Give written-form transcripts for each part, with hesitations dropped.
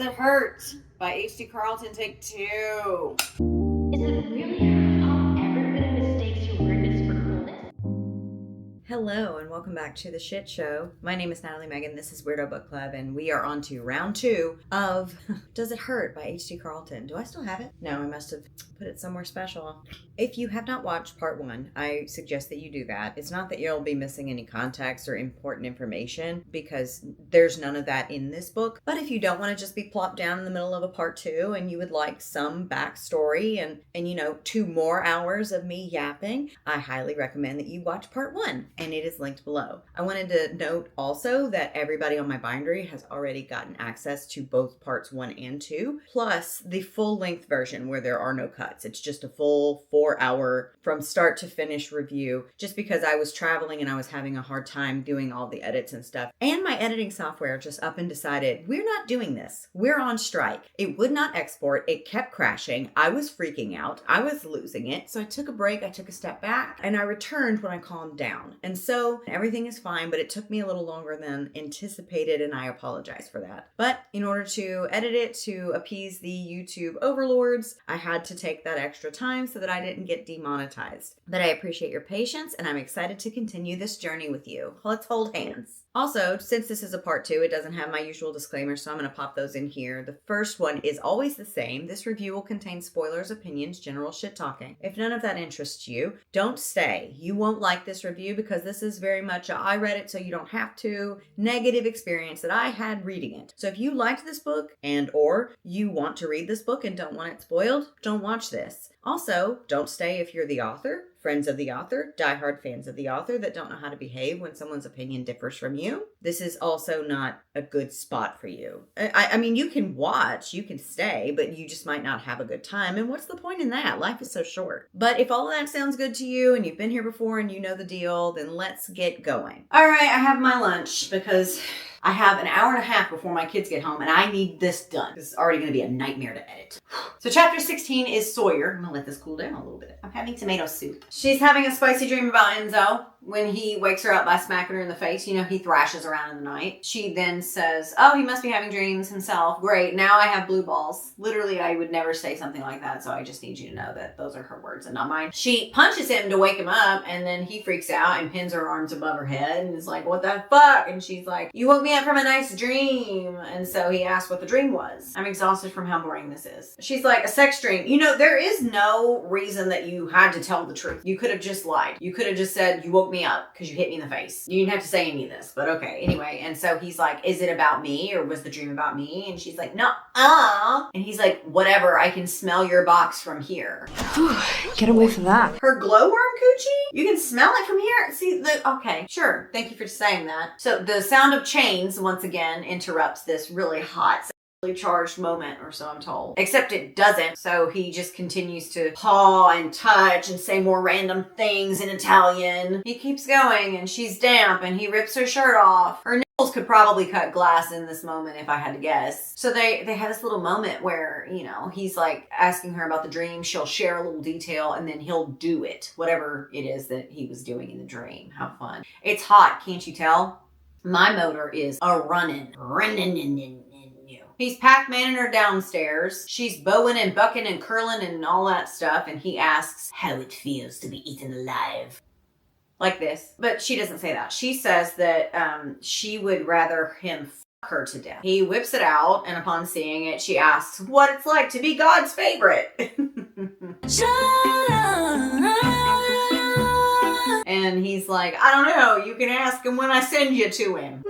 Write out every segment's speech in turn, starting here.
It Hurt by H.D. Carlton, take 2. Is it really how everybody mistakes your weirdness for coolness? Hello and welcome back to The Shit Show. My name is Natalie Megan, this is Weirdo Book Club, and we are on to round 2 of Does It Hurt by H.D. Carlton. Do I still have it? No, I must have put it somewhere special. If you have not watched part 1, I suggest that you do that. It's not that you'll be missing any context or important information because there's none of that in this book. But if you don't want to just be plopped down in the middle of a part 2 and you would like some backstory and 2 more hours of me yapping, I highly recommend that you watch part 1, and it is linked below. I wanted to note also that everybody on my bindery has already gotten access to both parts 1 and 2, plus the full length version where there are no cuts. It's just a full 4-hour from start to finish review, just because I was traveling and I was having a hard time doing all the edits and stuff. And my editing software just up and decided, we're not doing this. We're on strike. It would not export. It kept crashing. I was freaking out. I was losing it. So I took a break. I took a step back and I returned when I calmed down. And so everything is fine, but it took me a little longer than anticipated and I apologize for that. But in order to edit it to appease the YouTube overlords, I had to take that extra time so that I didn't get demonetized. But I appreciate your patience and I'm excited to continue this journey with you. Let's hold hands. Also, since this is a part 2, it doesn't have my usual disclaimers, so I'm going to pop those in here. The first one is always the same. This review will contain spoilers, opinions, general shit talking. If none of that interests you, don't stay. You won't like this review because this is very much a I read it so you don't have to negative experience that I had reading it. So if you liked this book and or you want to read this book and don't want it spoiled, don't watch this. Also, don't stay if you're the author, friends of the author, diehard fans of the author that don't know how to behave when someone's opinion differs from you. This is also not a good spot for you. I mean, you can watch, you can stay, but you just might not have a good time. And what's the point in that? Life is so short. But if all of that sounds good to you and you've been here before and you know the deal, then let's get going. All right, I have my lunch because I have an hour and a half before my kids get home and I need this done. This is already going to be a nightmare to edit. So chapter 16 is Sawyer. I'm going to let this cool down a little bit. I'm having tomato soup. She's having a spicy dream about Enzo. When he wakes her up by smacking her in the face, he thrashes around in the night. She then says, oh, he must be having dreams himself. Great, now I have blue balls. Literally, I would never say something like that, so I just need you to know that those are her words and not mine. She punches him to wake him up, and then he freaks out and pins her arms above her head and is like, what the fuck? And she's like, you woke me up from a nice dream. And so he asked what the dream was. I'm exhausted from how boring this is. She's like, a sex dream. There is no reason that you had to tell the truth. You could have just lied. You could have just said, you woke me up because you hit me in the face. You didn't have to say any of this, but okay. Anyway, and so he's like, is it about me or was the dream about me? And she's like, no, And he's like, whatever, I can smell your box from here. Get away from that. Her glowworm coochie? You can smell it from here? See, okay, sure. Thank you for saying that. So the sound of chains, once again, interrupts this really hot charged moment, or so I'm told. Except it doesn't, so he just continues to paw and touch and say more random things in Italian. He keeps going and she's damp and he rips her shirt off. Her nipples could probably cut glass in this moment if I had to guess. So they have this little moment where, he's like asking her about the dream. She'll share a little detail and then he'll do it. Whatever it is that he was doing in the dream. How fun. It's hot, can't you tell? My motor is running. He's Pac-Maning her downstairs. She's bowing and bucking and curling and all that stuff. And he asks how it feels to be eaten alive. Like this. But she doesn't say that. She says that she would rather him fuck her to death. He whips it out. And upon seeing it, she asks what it's like to be God's favorite. And he's like, I don't know. You can ask him when I send you to him.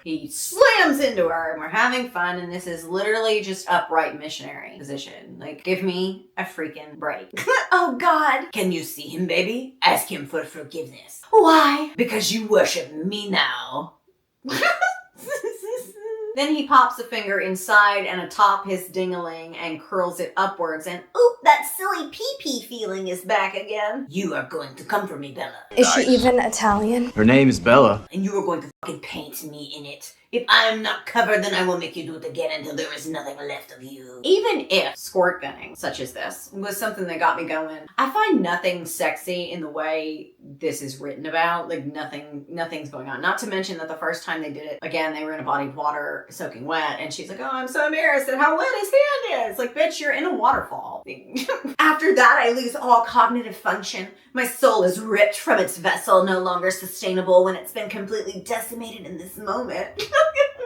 He slams into her and we're having fun, and this is literally just upright missionary position. Like, give me a freaking break. Oh God. Can you see him, baby? Ask him for forgiveness. Why? Because you worship me now. Then he pops a finger inside and atop his ding-a-ling and curls it upwards, and oop, that silly pee-pee feeling is back again. You are going to comfort me, Bella. Is she even Italian? Her name is Bella. And you are going to fucking paint me in it. If I am not covered, then I will make you do it again until there is nothing left of you. Even if squirt gunning, such as this, was something that got me going, I find nothing sexy in the way this is written about. Like nothing's going on. Not to mention that the first time they did it, again, they were in a body of water soaking wet, and she's like, oh, I'm so embarrassed at how wet his hand is. Like, bitch, you're in a waterfall. After that, I lose all cognitive function. My soul is ripped from its vessel, no longer sustainable when it's been completely decimated in this moment.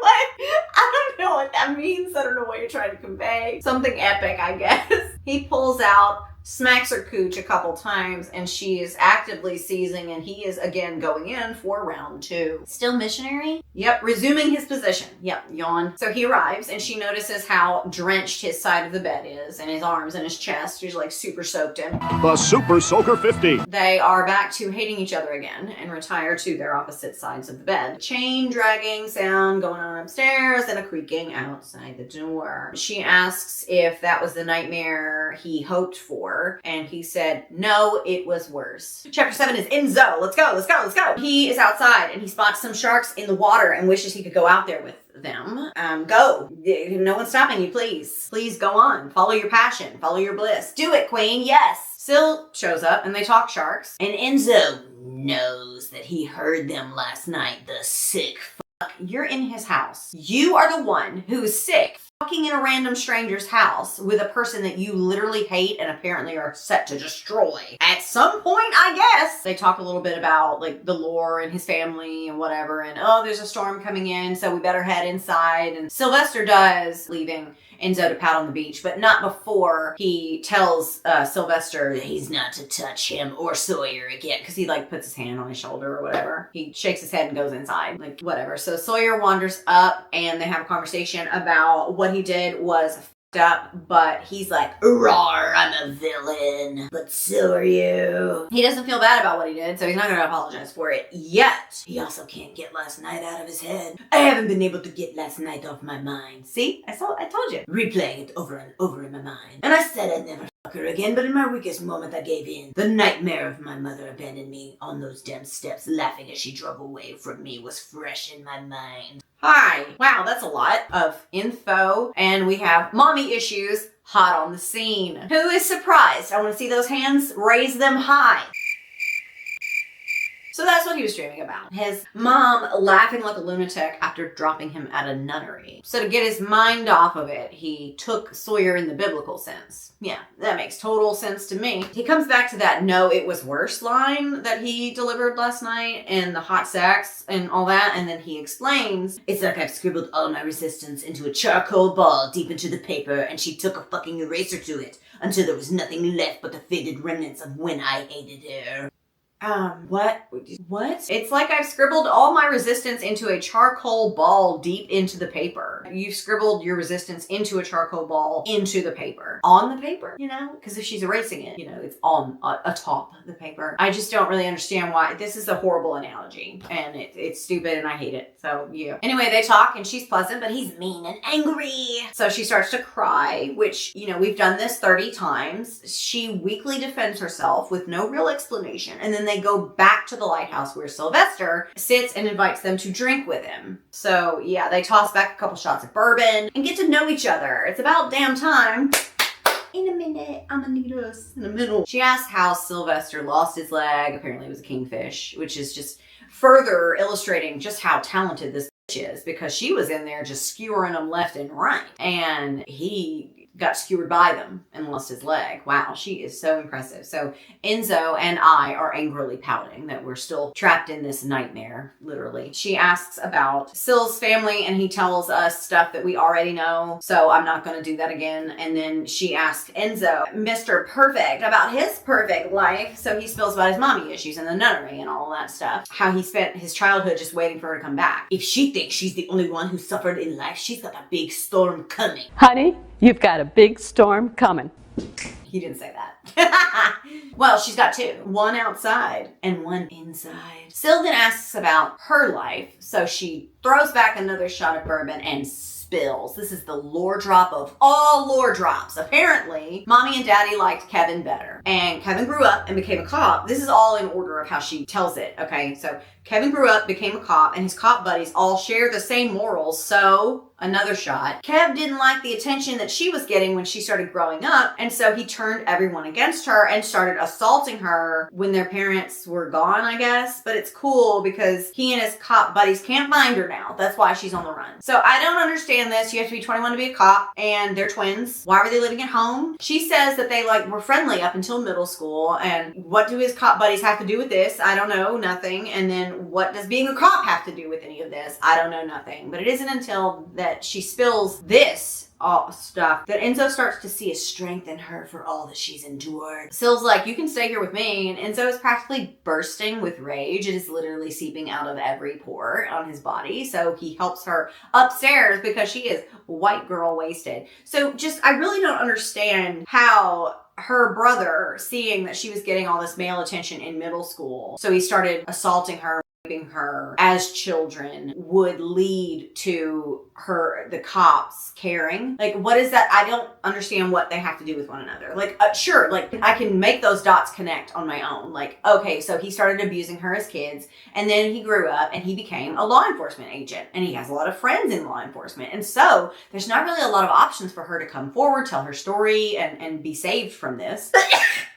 What? I don't know what that means. I don't know what you're trying to convey. Something epic, I guess. He pulls out, smacks her cooch a couple times, and she is actively seizing, and he is again going in for round 2. Still missionary? Yep, resuming his position. Yep, yawn. So he arrives, and she notices how drenched his side of the bed is, and his arms and his chest. He's like super soaked in. The Super Soaker 50. They are back to hating each other again and retire to their opposite sides of the bed. Chain dragging sound going on upstairs and a creaking outside the door. She asks if that was the nightmare he hoped for, and he said, no, it was worse. Chapter 7 is Enzo. Let's go, let's go, let's go. He is outside and he spots some sharks in the water and wishes he could go out there with them. Go. No one's stopping you, please. Please go on. Follow your passion. Follow your bliss. Do it, queen. Yes. Syl shows up and they talk sharks. And Enzo knows that he heard them last night, the sick fuck. You're in his house. You are the one who is sick, fucking in a random stranger's house with a person that you literally hate and apparently are set to destroy. At some point, I guess. They talk a little bit about like the lore and his family and whatever, and oh, there's a storm coming in, so we better head inside. And Sylvester does, leaving Enzo to pout on the beach, but not before he tells Sylvester that he's not to touch him or Sawyer again, because he like puts his hand on his shoulder or whatever. He shakes his head and goes inside, like whatever. So Sawyer wanders up and they have a conversation about what he did was up, but he's like, rawr, I'm a villain, but so are you. He doesn't feel bad about what he did, so he's not going to apologize for it yet. He also can't get last night out of his head. I haven't been able to get last night off my mind. See? I told you. Replaying it over and over in my mind. And I said I'd never fuck her again, but in my weakest moment I gave in. The nightmare of my mother abandoning me on those damn steps, laughing as she drove away from me, was fresh in my mind. Hi. Wow, that's a lot of info. And we have mommy issues hot on the scene. Who is surprised? I want to see those hands. Raise them high. So that's what he was dreaming about. His mom laughing like a lunatic after dropping him at a nunnery. So to get his mind off of it, he took Sawyer in the biblical sense. Yeah, that makes total sense to me. He comes back to that no, it was worse line that he delivered last night and the hot sex and all that. And then he explains, it's like I've scribbled all my resistance into a charcoal ball deep into the paper, and she took a fucking eraser to it until there was nothing left but the faded remnants of when I hated her. What? It's like I've scribbled all my resistance into a charcoal ball deep into the paper. You've scribbled your resistance into a charcoal ball into the paper. On the paper, you know? Because if she's erasing it, you know, it's on atop the paper. I just don't really understand why. This is a horrible analogy, and it's stupid, and I hate it. So, yeah. Anyway, they talk, and she's pleasant, but he's mean and angry. So she starts to cry, which, you know, we've done this 30 times. She weakly defends herself with no real explanation, and then they go back to the lighthouse where Sylvester sits and invites them to drink with him. So yeah, they toss back a couple shots of bourbon and get to know each other. It's about damn time. In a minute, I'm gonna need us in the middle. She asks how Sylvester lost his leg. Apparently it was a kingfish, which is just further illustrating just how talented this bitch is, because she was in there just skewering them left and right, and he got skewered by them and lost his leg. Wow, she is so impressive. So Enzo and I are angrily pouting that we're still trapped in this nightmare, literally. She asks about Syl's family, and he tells us stuff that we already know, so I'm not going to do that again. And then she asks Enzo, Mr. Perfect, about his perfect life. So he spills about his mommy issues in the nunnery and all that stuff. How he spent his childhood just waiting for her to come back. If she thinks she's the only one who suffered in life, she's got a big storm coming. Honey, you've got a big storm coming. He didn't say that. Well, she's got two. One outside and one inside. Syl then asks about her life, so she throws back another shot of bourbon and spills. This is the lore drop of all lore drops. Apparently, Mommy and Daddy liked Kevin better. And Kevin grew up and became a cop. This is all in order of how she tells it, okay? So Kevin grew up, became a cop, and his cop buddies all share the same morals, so another shot. Kev didn't like the attention that she was getting when she started growing up, and so he turned everyone against her and started assaulting her when their parents were gone, I guess. But it's cool because he and his cop buddies can't find her now. That's why she's on the run. So I don't understand this. You have to be 21 to be a cop, and they're twins. Why were they living at home? She says that they were friendly up until middle school, and what do his cop buddies have to do with this? I don't know, nothing. And then what does being a cop have to do with any of this? I don't know, nothing. But it isn't until that she spills this stuff that Enzo starts to see a strength in her for all that she's endured. Syl's like, you can stay here with me, and Enzo is practically bursting with rage. It is literally seeping out of every pore on his body, so he helps her upstairs because she is white girl wasted. So I really don't understand how her brother, seeing that she was getting all this male attention in middle school, so he started assaulting her, raping her as children, would lead to the cops caring. What is that? I don't understand what they have to do with one another. Sure, I can make those dots connect on my own. Okay, so he started abusing her as kids, and then he grew up and he became a law enforcement agent, and he has a lot of friends in law enforcement. And so there's not really a lot of options for her to come forward, tell her story, and be saved from this.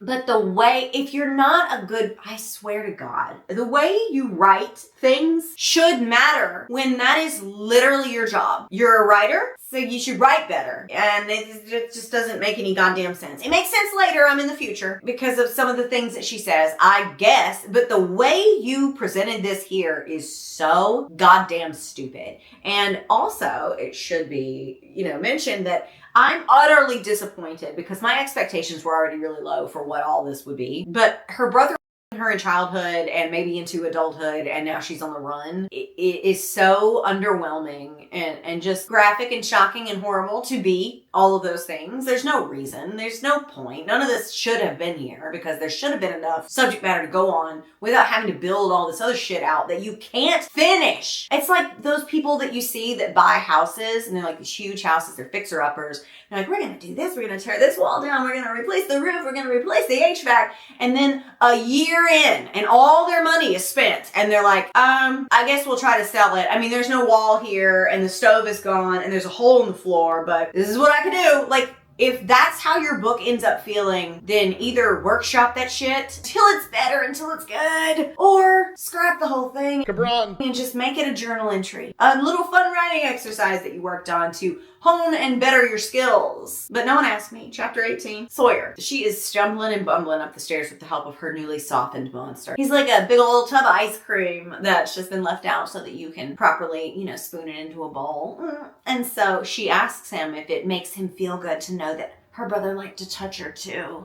But the way, if you're not a good, I swear to God, the way you write things should matter when that is literally your job. You're a writer, so you should write better. And it just doesn't make any goddamn sense. It makes sense later, I'm in the future, because of some of the things that she says, I guess. But the way you presented this here is so goddamn stupid. And also, it should be, mentioned that I'm utterly disappointed because my expectations were already really low for what all this would be. But her brother her in childhood and maybe into adulthood, and now she's on the run. It is so underwhelming and just graphic and shocking and horrible to be all of those things. There's no reason. There's no point. None of this should have been here because there should have been enough subject matter to go on without having to build all this other shit out that you can't finish. It's like those people that you see that buy houses, and they're like these huge houses, they're fixer-uppers. They're like, we're going to do this, we're going to tear this wall down, we're going to replace the roof, we're going to replace the HVAC. And then a year in, and all their money is spent, and they're like, I guess we'll try to sell it. I mean, there's no wall here, and the stove is gone, and there's a hole in the floor, but this is what I can do. If that's how your book ends up feeling, then either workshop that shit till it's better, until it's good, or scrap the whole thing. Cabron. And just make it a journal entry. A little fun writing exercise that you worked on to hone and better your skills. But no one asked me. Chapter 18. Sawyer. She is stumbling and bumbling up the stairs with the help of her newly softened monster. He's like a big old tub of ice cream that's just been left out so that you can properly, spoon it into a bowl. And so she asks him if it makes him feel good to know that her brother liked to touch her too.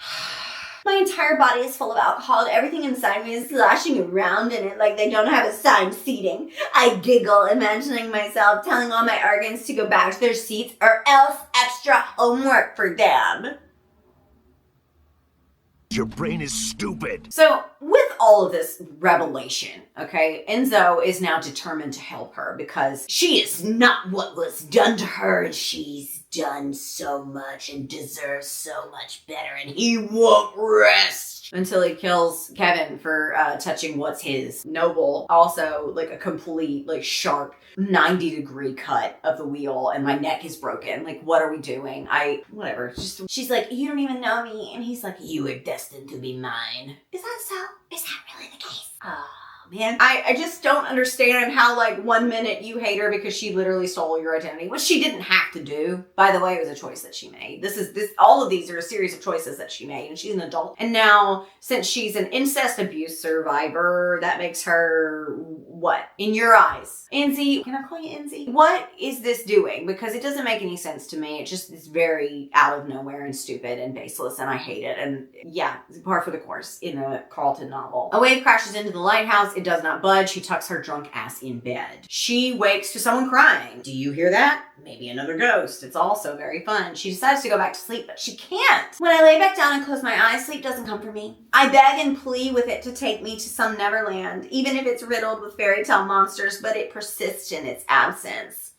My entire body is full of alcohol and everything inside me is sloshing around in it like they don't have assigned seating. I giggle, imagining myself telling all my organs to go back to their seats or else extra homework for them. Your brain is stupid. So, with all of this revelation, okay, Enzo is now determined to help her because she is not what was done to her, and she's done so much and deserves so much better, and he won't rest until he kills Kevin for touching what's his. Noble, also a complete sharp 90-degree cut of the wheel, and my neck is broken. What are we doing? Whatever. She's like, you don't even know me, and he's like, you were destined to be mine. Is that so? Is that really the case? Man, I just don't understand how 1 minute you hate her because she literally stole your identity, which she didn't have to do. By the way, it was a choice that she made. All of these are a series of choices that she made, and she's an adult. And now, since she's an incest abuse survivor, that makes her what? In your eyes. Enzy, can I call you Enzy? What is this doing? Because it doesn't make any sense to me. It's very out of nowhere and stupid and baseless, and I hate it. And yeah, it's par for the course in a Carlton novel. A wave crashes into the lighthouse. It does not budge. She tucks her drunk ass in bed. She wakes to someone crying. Do you hear that? Maybe another ghost. It's also very fun. She decides to go back to sleep, but she can't. When I lay back down and close my eyes, sleep doesn't come for me. I beg and plead with it to take me to some Neverland, even if it's riddled with fairy tale monsters, but it persists in its absence.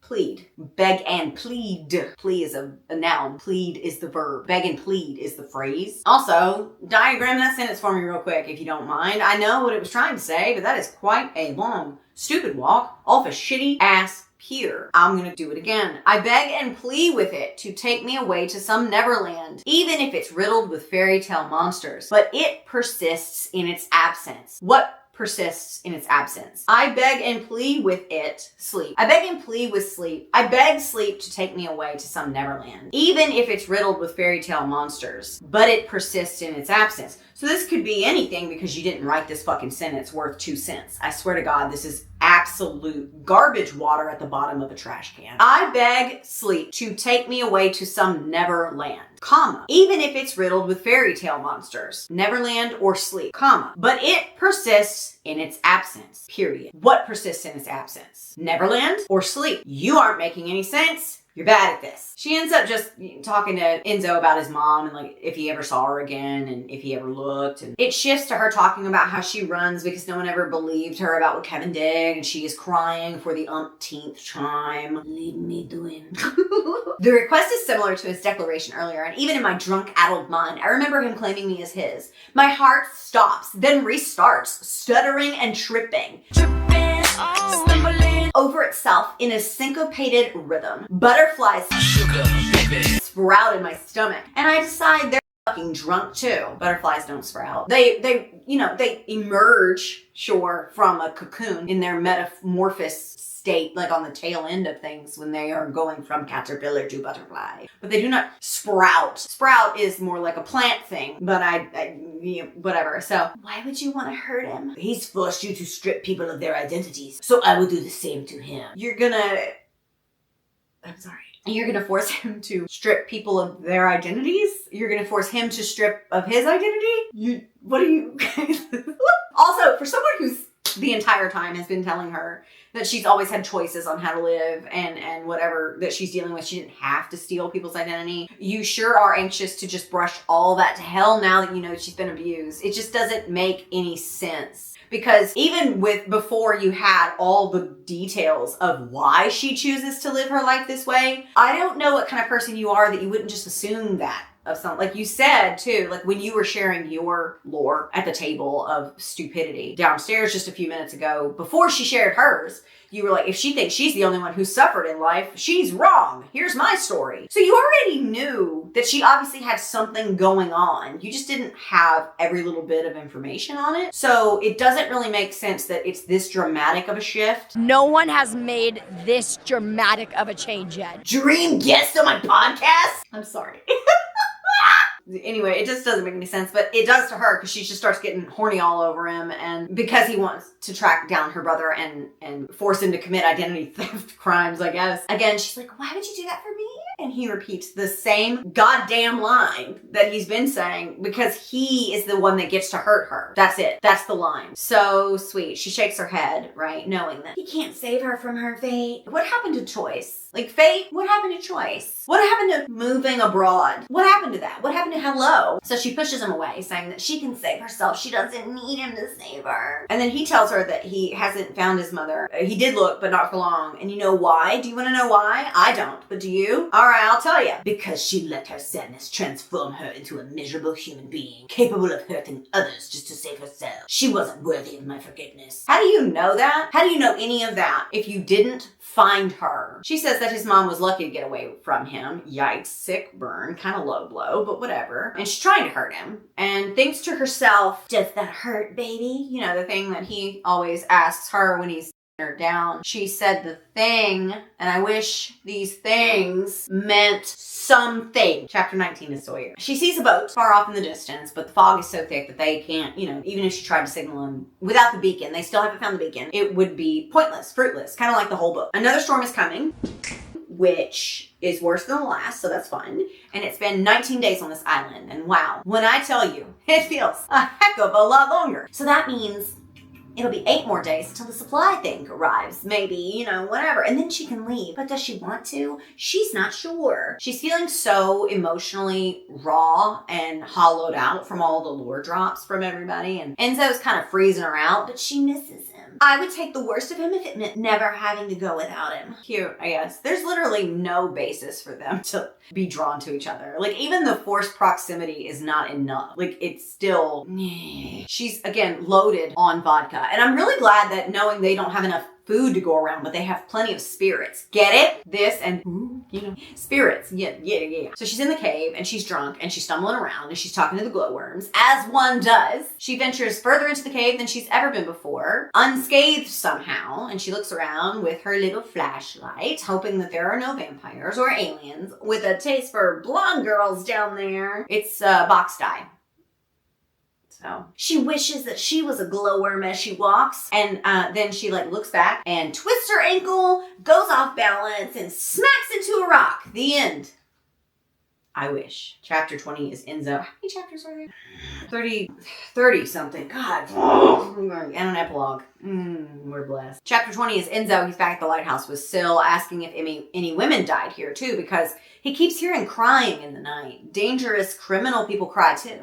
plead. Beg and plead. Plea is a noun. Plead is the verb. Beg and plead is the phrase. Also, diagram that sentence for me real quick if you don't mind. I know what it was trying to say, but that is quite a long, stupid walk off a shitty ass pier. I'm gonna do it again. I beg and plead with it to take me away to some Neverland, even if it's riddled with fairy tale monsters. But it persists in its absence. What persists in its absence? I beg and plead with it, sleep. I beg and plead with sleep. I beg sleep to take me away to some Neverland, even if it's riddled with fairy tale monsters, but it persists in its absence. So this could be anything because you didn't write this fucking sentence worth 2 cents. I swear to God, this is absolute garbage water at the bottom of a trash can. I beg sleep to take me away to some Neverland, comma, even if it's riddled with fairy tale monsters. Neverland or sleep, comma, but it persists in its absence, period. What persists in its absence? Neverland or sleep? You aren't making any sense. You're bad at this. She ends up just talking to Enzo about his mom and like if he ever saw her again and if he ever looked. And it shifts to her talking about how she runs because no one ever believed her about what Kevin did, and she is crying for the umpteenth time. Leave me doing. The request is similar to his declaration earlier, and even in my drunk, addled mind, I remember him claiming me as his. My heart stops, then restarts, stuttering and tripping. Stumbling over itself in a syncopated rhythm. Butterflies sprout in my stomach, and I decide they're fucking drunk too. Butterflies don't sprout. They emerge, sure, from a cocoon in their metamorphosis state, like on the tail end of things when they are going from caterpillar to butterfly. But they do not sprout. Sprout is more like a plant thing, but whatever. So why would you want to hurt him? He's forced you to strip people of their identities, so I will do the same to him. You're gonna force him to strip people of their identities? You're gonna force him to strip of his identity? Also, for someone who's the entire time has been telling her that she's always had choices on how to live and whatever that she's dealing with, she didn't have to steal people's identity. You sure are anxious to just brush all that to hell now that you know she's been abused. It just doesn't make any sense. Because even before you had all the details of why she chooses to live her life this way, I don't know what kind of person you are that you wouldn't just assume that of something. Like you said too, like when you were sharing your lore at the table of stupidity downstairs just a few minutes ago, before she shared hers, you were like, if she thinks she's the only one who suffered in life, she's wrong. Here's my story. So you already knew that she obviously had something going on. You just didn't have every little bit of information on it. So it doesn't really make sense that it's this dramatic of a shift. No one has made this dramatic of a change yet. Dream guest on my podcast? I'm sorry. Anyway, it just doesn't make any sense, but it does to her because she just starts getting horny all over him, and because he wants to track down her brother and force him to commit identity theft crimes, I guess. Again, she's like, why would you do that for me? And he repeats the same goddamn line that he's been saying because he is the one that gets to hurt her. That's it. That's the line. So sweet. She shakes her head, right? Knowing that he can't save her from her fate. What happened to choice? Like fate? What happened to choice? What happened to moving abroad? What happened to that? What happened to hello? So she pushes him away, saying that she can save herself. She doesn't need him to save her. And then he tells her that he hasn't found his mother. He did look, but not for long. And you know why? Do you want to know why? I don't, but do you? All right, I'll tell you. Because she let her sadness transform her into a miserable human being, capable of hurting others just to save herself. She wasn't worthy of my forgiveness. How do you know that? How do you know any of that if you didn't find her? She says that his mom was lucky to get away from him. Yikes, sick burn, kind of low blow, but whatever. And she's trying to hurt him and thinks to herself, does that hurt, baby? You know, the thing that he always asks her when he's her down. She said the thing, and I wish these things meant something. Chapter 19 is Sawyer. She sees a boat far off in the distance, but the fog is so thick that they can't, even if she tried to signal him without the beacon, they still haven't found the beacon. It would be pointless, fruitless, kind of like the whole book. Another storm is coming, which is worse than the last, so that's fun. And it's been 19 days on this island, and wow, when I tell you, it feels a heck of a lot longer. So that means it'll be 8 more days until the supply thing arrives. Maybe, whatever. And then she can leave. But does she want to? She's not sure. She's feeling so emotionally raw and hollowed out from all the lore drops from everybody. And Enzo's kind of freezing her out, but she misses him. I would take the worst of him if it meant never having to go without him. Cute, I guess. There's literally no basis for them to be drawn to each other. Like, even the forced proximity is not enough. Like, it's still... She's, again, loaded on vodka. And I'm really glad that knowing they don't have enough food to go around, but they have plenty of spirits. Get it? This and, spirits. Yeah. So she's in the cave and she's drunk and she's stumbling around and she's talking to the glowworms, as one does. She ventures further into the cave than she's ever been before, unscathed somehow, and she looks around with her little flashlight, hoping that there are no vampires or aliens with a taste for blonde girls down there. It's box dye. So she wishes that she was a glowworm as she walks, and then she looks back and twists her ankle, goes off balance, and smacks into a rock. The end. I wish. Chapter 20 is Enzo. How many chapters are there? 30 something. God. And an epilogue. We're blessed. Chapter 20 is Enzo. He's back at the lighthouse with Syl, asking if any women died here too, because he keeps hearing crying in the night. Dangerous criminal people cry too,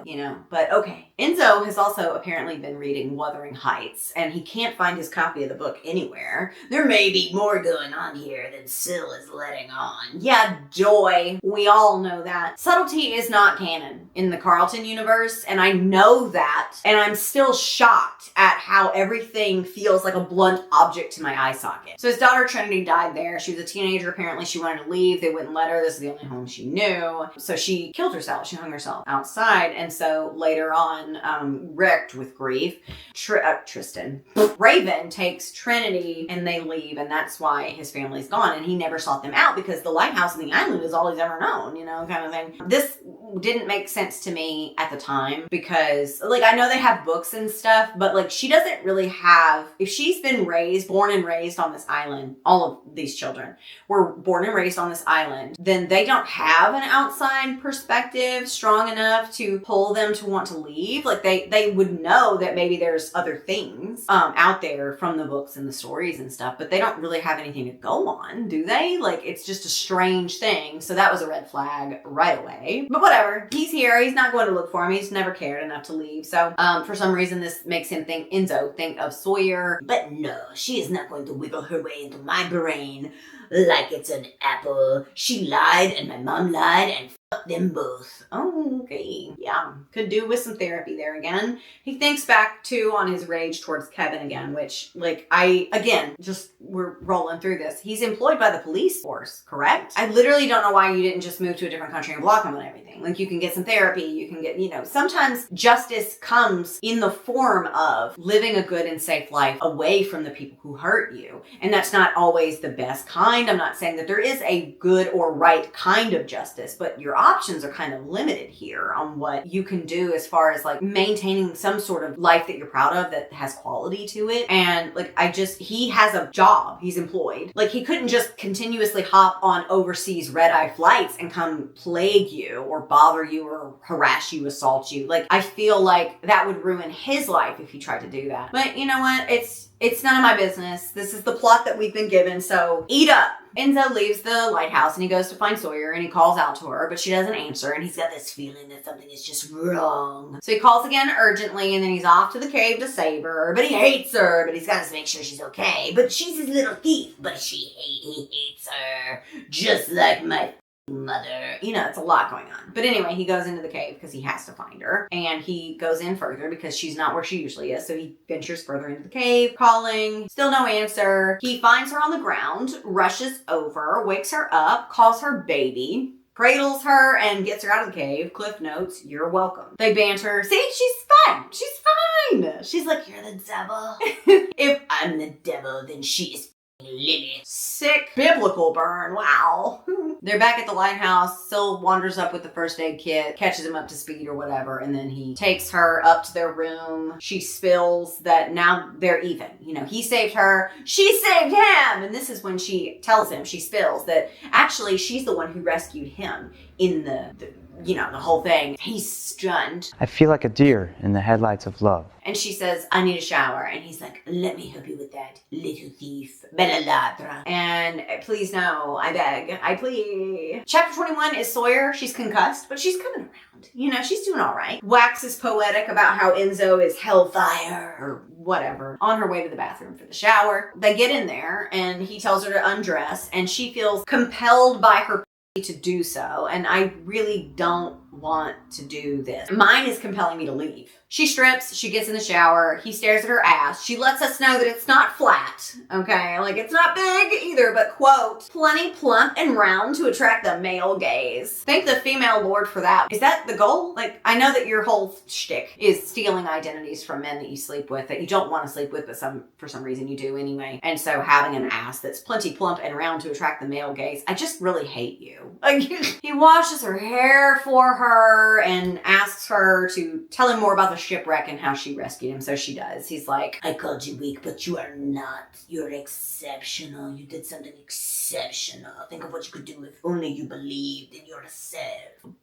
But okay. Enzo has also apparently been reading Wuthering Heights, and he can't find his copy of the book anywhere. There may be more going on here than Syl is letting on. Yeah, joy. We all know that. Subtlety is not canon in the Carlton universe, and I know that, and I'm still shocked at how everything feels like a blunt object to my eye socket. So his daughter Trinity died there. She was a teenager. Apparently she wanted to leave. They wouldn't let her. This is the only home she knew. So she killed herself. She hung herself outside. And so later on, wrecked with grief, Tristan, Raven takes Trinity and they leave. And that's why his family's gone. And he never sought them out because the lighthouse in the island is all he's ever known, kind of thing. This didn't make sense to me at the time because I know they have books and stuff, but she doesn't really have, if she's been born and raised on this island, all of these children were born and raised on this island, then they don't have an outside perspective strong enough to pull them to want to leave. They would know that maybe there's other things out there from the books and the stories and stuff, but they don't really have anything to go on, do they? It's just a strange thing. So that was a red flag right away. But whatever. He's here. He's not going to look for him. He's never cared enough to leave. So for some reason, this makes him Enzo think of Sawyer. But no, she is not going to wiggle her way into my brain like it's an apple. She lied and my mom lied and fuck them both. Oh, okay. Yeah. Could do with some therapy there again. He thinks back too on his rage towards Kevin again, which we're rolling through this. He's employed by the police force, correct? I literally don't know why you didn't just move to a different country and block him and everything. You can get some therapy, you can get, sometimes justice comes in the form of living a good and safe life away from the people who hurt you. And that's not always the best kind. I'm not saying that there is a good or right kind of justice, but your options are kind of limited here on what you can do as far as maintaining some sort of life that you're proud of that has quality to it. And he has a job. He's employed. He couldn't just continuously hop on overseas red-eye flights and come plague you or bother you or harass you, assault you. I feel like that would ruin his life if he tried to do that. But you know what? It's none of my business. This is the plot that we've been given, so eat up. Enzo leaves the lighthouse and he goes to find Sawyer and he calls out to her, but she doesn't answer and he's got this feeling that something is just wrong. So he calls again urgently and then he's off to the cave to save her, but he hates her, but he's got to make sure she's okay. But she's his little thief, but he hates her just like my mother. It's a lot going on. But anyway, he goes into the cave because he has to find her. And he goes in further because she's not where she usually is. So he ventures further into the cave, calling. Still no answer. He finds her on the ground, rushes over, wakes her up, calls her baby, cradles her, and gets her out of the cave. Cliff notes, you're welcome. They banter. See, she's fine. She's fine. She's like, you're the devil. If I'm the devil, then she is Lily. Sick biblical burn. Wow. They're back at the lighthouse. Syl wanders up with the first aid kit, catches him up to speed or whatever, and then he takes her up to their room. She spills that now they're even. He saved her. She saved him. And this is when she tells him, she spills that actually she's the one who rescued him in the you know, the whole thing. He's stunned. I feel like a deer in the headlights of love. And she says, I need a shower. And he's like, let me help you with that, little thief. Bella ladra. And please no, I beg, I plead. Chapter 21 is Sawyer. She's concussed, but she's coming around. You know, she's doing all right. Waxes poetic about how Enzo is hellfire or whatever on her way to the bathroom for the shower. They get in there and he tells her to undress and she feels compelled by her to do so. And I really don't want to do this. Mine is compelling me to leave. She strips, she gets in the shower, he stares at her ass. She lets us know that it's not flat, okay? Like, it's not big either, but quote, plenty plump and round to attract the male gaze. Thank the female lord for that. Is that the goal? Like, I know that your whole shtick is stealing identities from men that you sleep with, that you don't want to sleep with, but for some reason you do anyway. And so having an ass that's plenty plump and round to attract the male gaze, I just really hate you. Like, he washes her hair for her and asks her to tell him more about the shipwreck and how she rescued him. So she does. He's like, I called you weak, but you are not. You're exceptional. You did something exceptional. Think of what you could do if only you believed in yourself.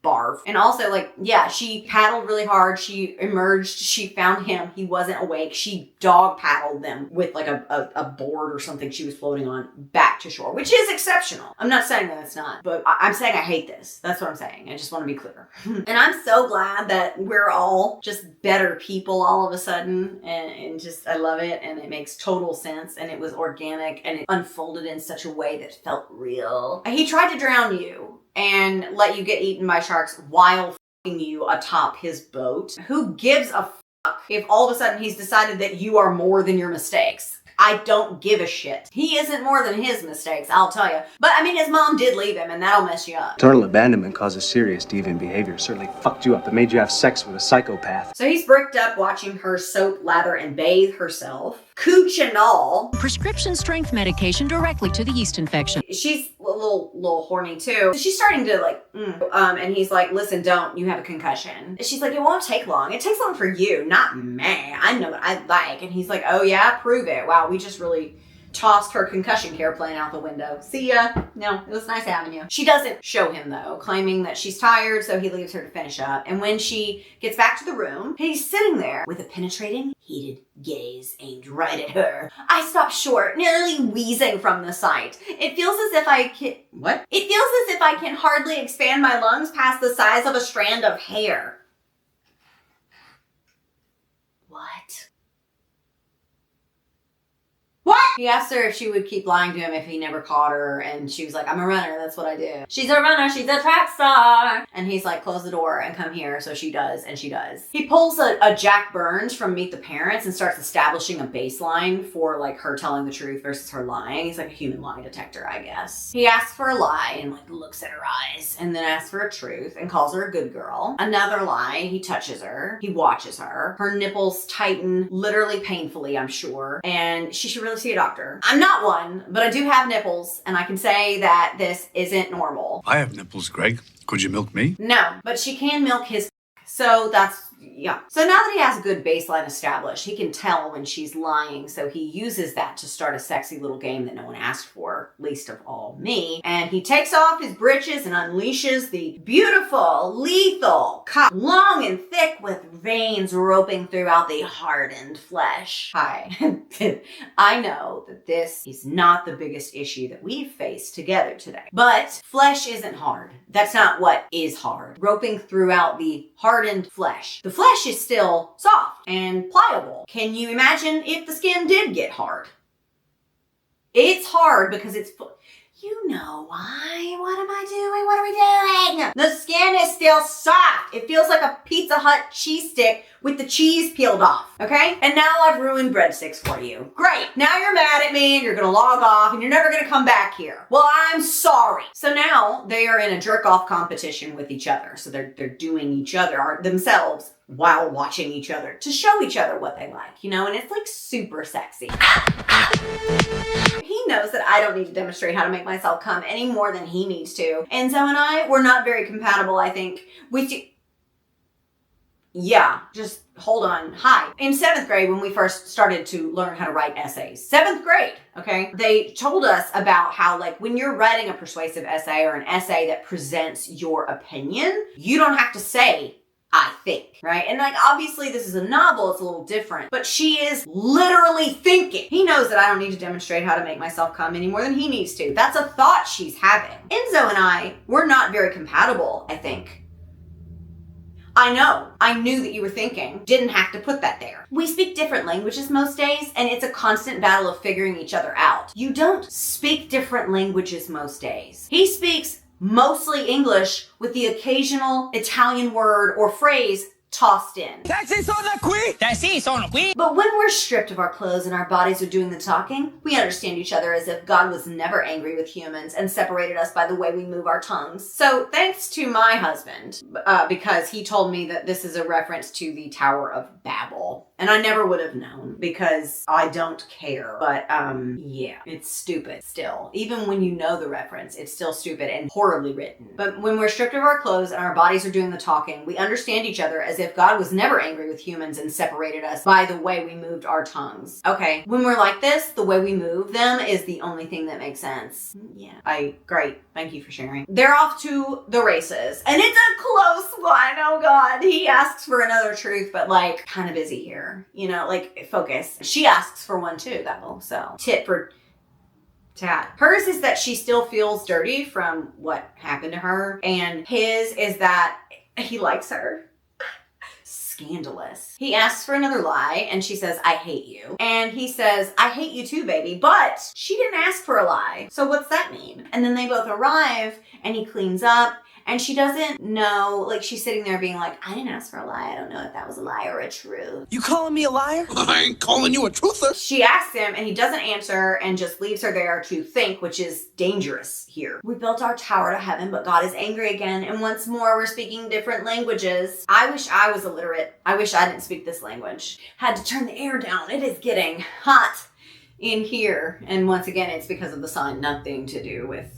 Barf. And also, like, yeah, she paddled really hard. She emerged. She found him. He wasn't awake. She dog paddled them with like a board or something she was floating on back to shore, which is exceptional. I'm not saying that it's not, but I'm saying I hate this. That's what I'm saying. I just want to be clear. And I'm so glad that we're all just better people all of a sudden. And just, I love it. And it makes total sense. And it was organic and it unfolded in such a way that felt real. He tried to drown you and let you get eaten by sharks while f***ing you atop his boat. Who gives a fuck if all of a sudden he's decided that you are more than your mistakes? I don't give a shit. He isn't more than his mistakes, I'll tell you. But I mean, his mom did leave him and that'll mess you up. Total abandonment causes serious deviant behavior. Certainly fucked you up. It made you have sex with a psychopath. So he's bricked up watching her soap, lather, and bathe herself. Cooch and all. Prescription strength medication directly to the yeast infection. She's a little horny too. So she's starting to like, and he's like, listen, don't, you have a concussion. And she's like, it won't take long. It takes long for you, not me. I know what I like. And he's like, oh yeah, prove it. Wow, we just really tossed her concussion care plan out the window. See ya. No, it was nice having you. She doesn't show him though, claiming that she's tired, so he leaves her to finish up. And when she gets back to the room, he's sitting there with a penetrating, heated gaze aimed right at her. I stop short, nearly wheezing from the sight. It feels as if I can... What? It feels as if I can hardly expand my lungs past the size of a strand of hair. What? What? He asked her if she would keep lying to him if he never caught her, and she was like, I'm a runner, that's what I do. She's a runner, she's a track star. And he's like, close the door and come here. So she does, and she does. He pulls a Jack Burns from Meet the Parents and starts establishing a baseline for like her telling the truth versus her lying. He's like a human lie detector, I guess. He asks for a lie and like looks at her eyes, and then asks for a truth and calls her a good girl. Another lie, he touches her, he watches her. Her nipples tighten, literally painfully, I'm sure, and she should really see a doctor. I'm not one, but I do have nipples, and I can say that this isn't normal. I have nipples, Greg. Could you milk me? No, but she can milk his. So that's, yeah. So now that he has a good baseline established, he can tell when she's lying. So he uses that to start a sexy little game that no one asked for, least of all me. And he takes off his breeches and unleashes the beautiful, lethal cock, long and thick with veins roping throughout the hardened flesh. Hi. I know that this is not the biggest issue that we've faced together today, but flesh isn't hard. That's not what is hard. Roping throughout the hardened flesh. The flesh is still soft and pliable. Can you imagine if the skin did get hard? It's hard because it's... You know why? What am I doing? What are we doing? The skin is still soft. It feels like a Pizza Hut cheese stick with the cheese peeled off, okay? And now I've ruined breadsticks for you. Great. Now you're mad at me and you're gonna log off and you're never gonna come back here. Well, I'm sorry. So now they are in a jerk-off competition with each other. So they're doing each other themselves while watching each other to show each other what they like, you know? And it's like super sexy. He knows that I don't need to demonstrate how to make myself come any more than he needs to. Enzo and I, we're not very compatible, I think. Yeah, just hold on. Hi. In 7th grade, when we first started to learn how to write essays, 7th grade, okay, they told us about how, like, when you're writing a persuasive essay or an essay that presents your opinion, you don't have to say, I think, right? And like, obviously this is a novel, it's a little different, but she is literally thinking. He knows that I don't need to demonstrate how to make myself come any more than he needs to. That's a thought she's having. Enzo and I, we're not very compatible, I think. I know. I knew that you were thinking. Didn't have to put that there. We speak different languages most days, and it's a constant battle of figuring each other out. You don't speak different languages most days. He speaks mostly English with the occasional Italian word or phrase tossed in. But when we're stripped of our clothes and our bodies are doing the talking, we understand each other as if God was never angry with humans and separated us by the way we move our tongues. So thanks to my husband, because he told me that this is a reference to the Tower of Babel. And I never would have known because I don't care. But yeah, it's stupid still. Even when you know the reference, it's still stupid and horribly written. But when we're stripped of our clothes and our bodies are doing the talking, we understand each other as if God was never angry with humans and separated us by the way we moved our tongues. Okay, when we're like this, the way we move them is the only thing that makes sense. Yeah, great. Thank you for sharing. They're off to the races, and it's a close one. Oh God, he asks for another truth, but like kind of busy here. You know, like focus. She asks for one too, though. So tit for tat. Hers is that she still feels dirty from what happened to her, and his is that he likes her. Scandalous. He asks for another lie and she says, I hate you. And he says, I hate you too, baby, but she didn't ask for a lie. So what's that mean? And then they both arrive and he cleans up and she doesn't know, like she's sitting there being like, I didn't ask for a lie. I don't know if that was a lie or a truth. You calling me a liar? I ain't calling you a truther. She asks him and he doesn't answer and just leaves her there to think, which is dangerous here. We built our tower to heaven, but God is angry again. And once more, we're speaking different languages. I wish I was illiterate. I wish I didn't speak this language. Had to turn the air down. It is getting hot in here. And once again, it's because of the sun. Nothing to do with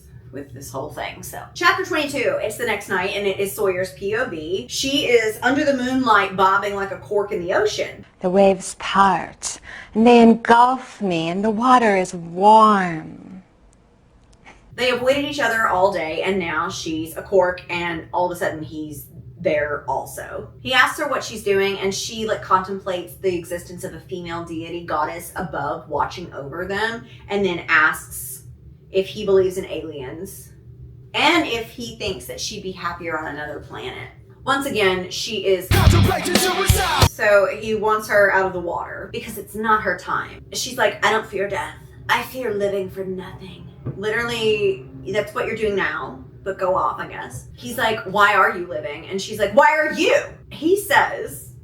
this whole thing. So chapter 22, it's the next night and it is Sawyer's POV. She is under the moonlight bobbing like a cork in the ocean. The waves part and they engulf me and the water is warm. They avoided each other all day and now she's a cork and all of a sudden he's there also. He asks her what she's doing and she like contemplates the existence of a female deity goddess above watching over them and then asks if he believes in aliens, and if he thinks that she'd be happier on another planet. Once again, she is contemplating suicide. So he wants her out of the water because it's not her time. She's like, I don't fear death. I fear living for nothing. Literally, that's what you're doing now, but go off, I guess. He's like, why are you living? And she's like, why are you? He says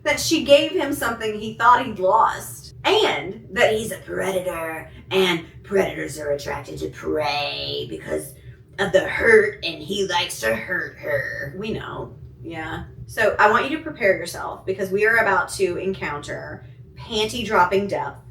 that she gave him something he thought he'd lost, and that he's a predator, and predators are attracted to prey because of the hurt, and he likes to hurt her. We know, yeah. So I want you to prepare yourself because we are about to encounter panty-dropping depth